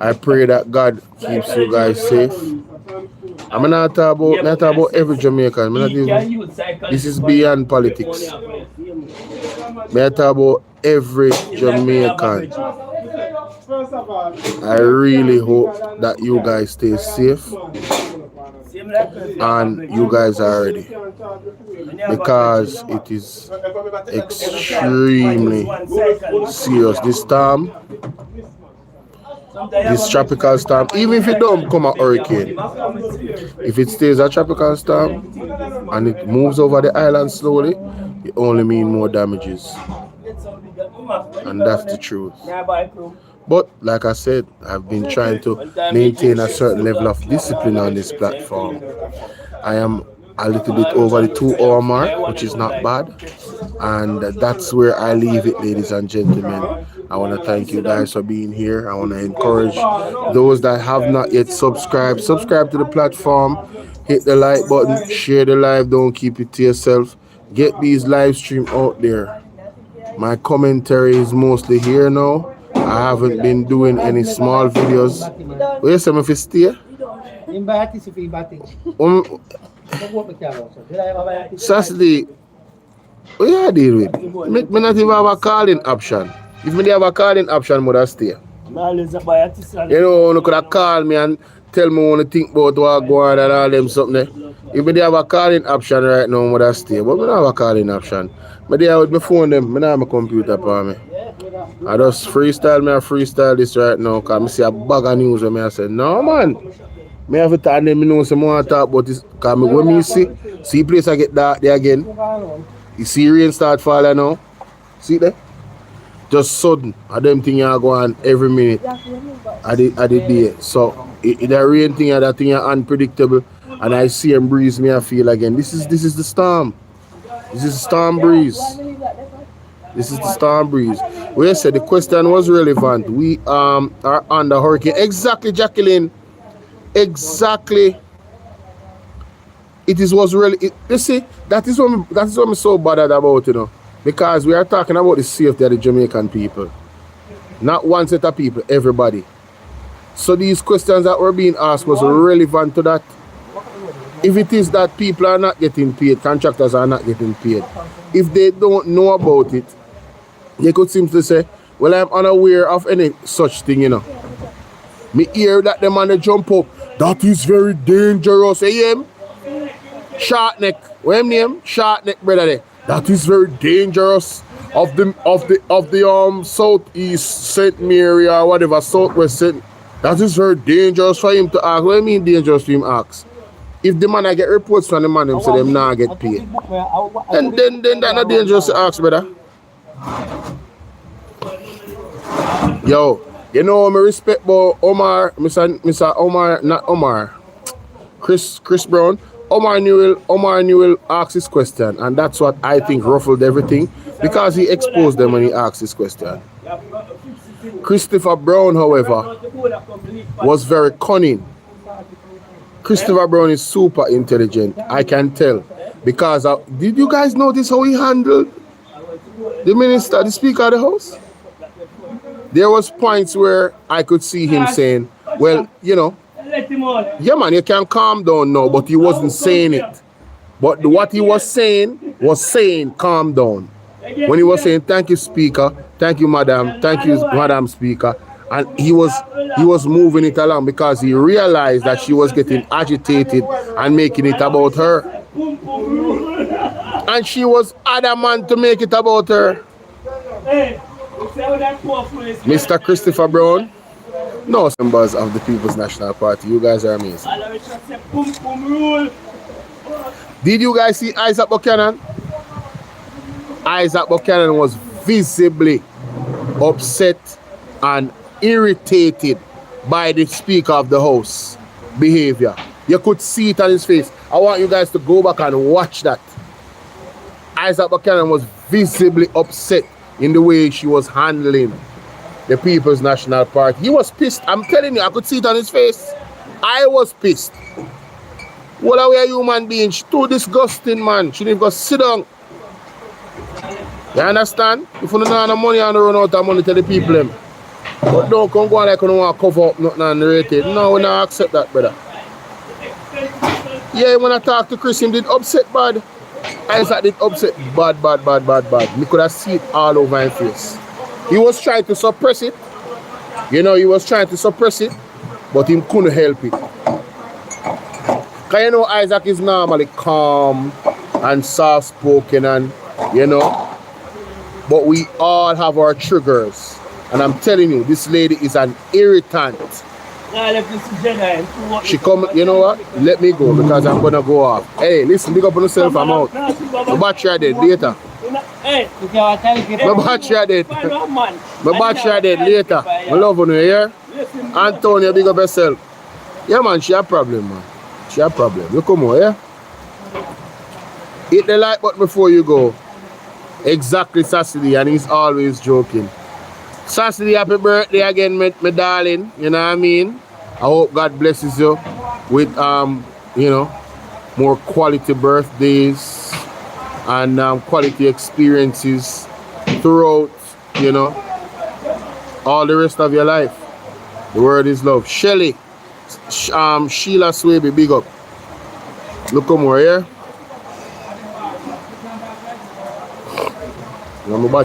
I pray that God keeps you guys safe. I'm not talking about every Jamaican. This is beyond politics. I'm talking about every Jamaican. I really hope that you guys stay safe and you guys are ready, because it is extremely serious. This storm, this tropical storm, even if it don't become a hurricane, if it stays a tropical storm and it moves over the island slowly, it only means more damages. And that's the truth. But like I said, I've been trying to maintain a certain level of discipline on this platform. I am a little bit over the 2-hour mark, which is not bad. And that's where I leave it, ladies and gentlemen. I want to thank you guys for being here. I want to encourage those that have not yet subscribe to the platform. Hit the like button, share the live, don't keep it to yourself. Get these live stream out there. My commentary is mostly here now. I haven't been doing any small videos. What you say, if you stay? Saturday, what you deal with? Me not even have a calling option. If me have a calling option, I would stay. You know, you could have called me and tell me what you think about what go on and all them something. If me have a calling option right now, I would stay. But I don't have a calling option. I there with my phone them, I don't have my computer for me. I just freestyle this right now, because I see a bag of news and I say, no man. I have to tell them, I know some more talk about this, because when me see place I get dark there again. You see rain start falling now. See there? Just sudden. I them thing you go on every minute. I did day. So the rain thing, that thing are unpredictable. And I see and breeze me, I feel again. This is the storm. This is the storm breeze. This is the storm breeze. where you said the question was relevant. We are under hurricane. Exactly, Jacqueline. Exactly. Was really. You see, that is what I'm so bothered about, you know, because we are talking about the safety of the Jamaican people, not one set of people, everybody. So these questions that were being asked was relevant to that. If it is that people are not getting paid, contractors are not getting paid, if they don't know about it, they could simply say, well, I'm unaware of any such thing, you know. Me hear that the man jump up. That is very dangerous. Hey, him? Short neck. What him name? Short neck, brother. There. That is very dangerous. Of the southeast St. Mary or whatever, southwest St. That is very dangerous for him to ask. What do you mean dangerous for him to ask? If the man I get reports from the man, them say them not get paid. And then that's not dangerous to ask, brother. Yo, you know me respect about Omar, Mr. Omar, not Omar. Chris Brown. Omar Newell asked this question, and that's what I think ruffled everything, because he exposed them when he asked this question. Christopher Brown, however, was very cunning. Christopher Brown is super intelligent, I can tell, because did you guys notice how he handled the minister, the Speaker of the House? There was points where I could see him saying, well, you know, yeah man, you can calm down now, but he wasn't saying it. But what he was saying calm down. When he was saying thank you Speaker, thank you Madam Speaker, and he was moving it along because he realized that she was getting agitated and making it about her. And she was adamant to make it about her. Mr. Christopher Brown, no members of the People's National Party, you guys are amazing. Did you guys see Isaac Buchanan? Isaac Buchanan was visibly upset and irritated by the Speaker of the House behavior. You could see it on his face. I want you guys to go back and watch that. Isaac Buchanan was visibly upset in the way she was handling the People's National Party. He was pissed. I'm telling you, I could see it on his face. I was pissed. What are we a human being? She's too disgusting, man. She didn't go sit down. You understand? If you don't have no money and run out of money to the people, them. But don't come go on like you don't want to cover up nothing and rate it. No, we don't accept that, brother. Yeah, when I talk to Chris, him did upset bad. Isaac did upset bad. Me could have seen it all over his face. He was trying to suppress it. You know, he was trying to suppress it, but he couldn't help it. Because you know, Isaac is normally calm and soft-spoken and, you know, but we all have our triggers. And I'm telling you, this lady is an irritant. She come, you know what? Let me go because I'm gonna go off. Hey, listen, big up on yourself, I'm out. My battery dead later. My battery dead. My battery dead later. I love you here. Antonio, big up yourself. Yeah man, she have problem, man. She have problem. You come on, yeah? Hit the like button before you go. Exactly, Sassy, and he's always joking. Sassy, happy birthday again, my darling. You know what I mean? I hope God blesses you with, you know, more quality birthdays and quality experiences throughout, you know, all the rest of your life. The word is love. Shelly, Sheila Swaby, big up. Look more here.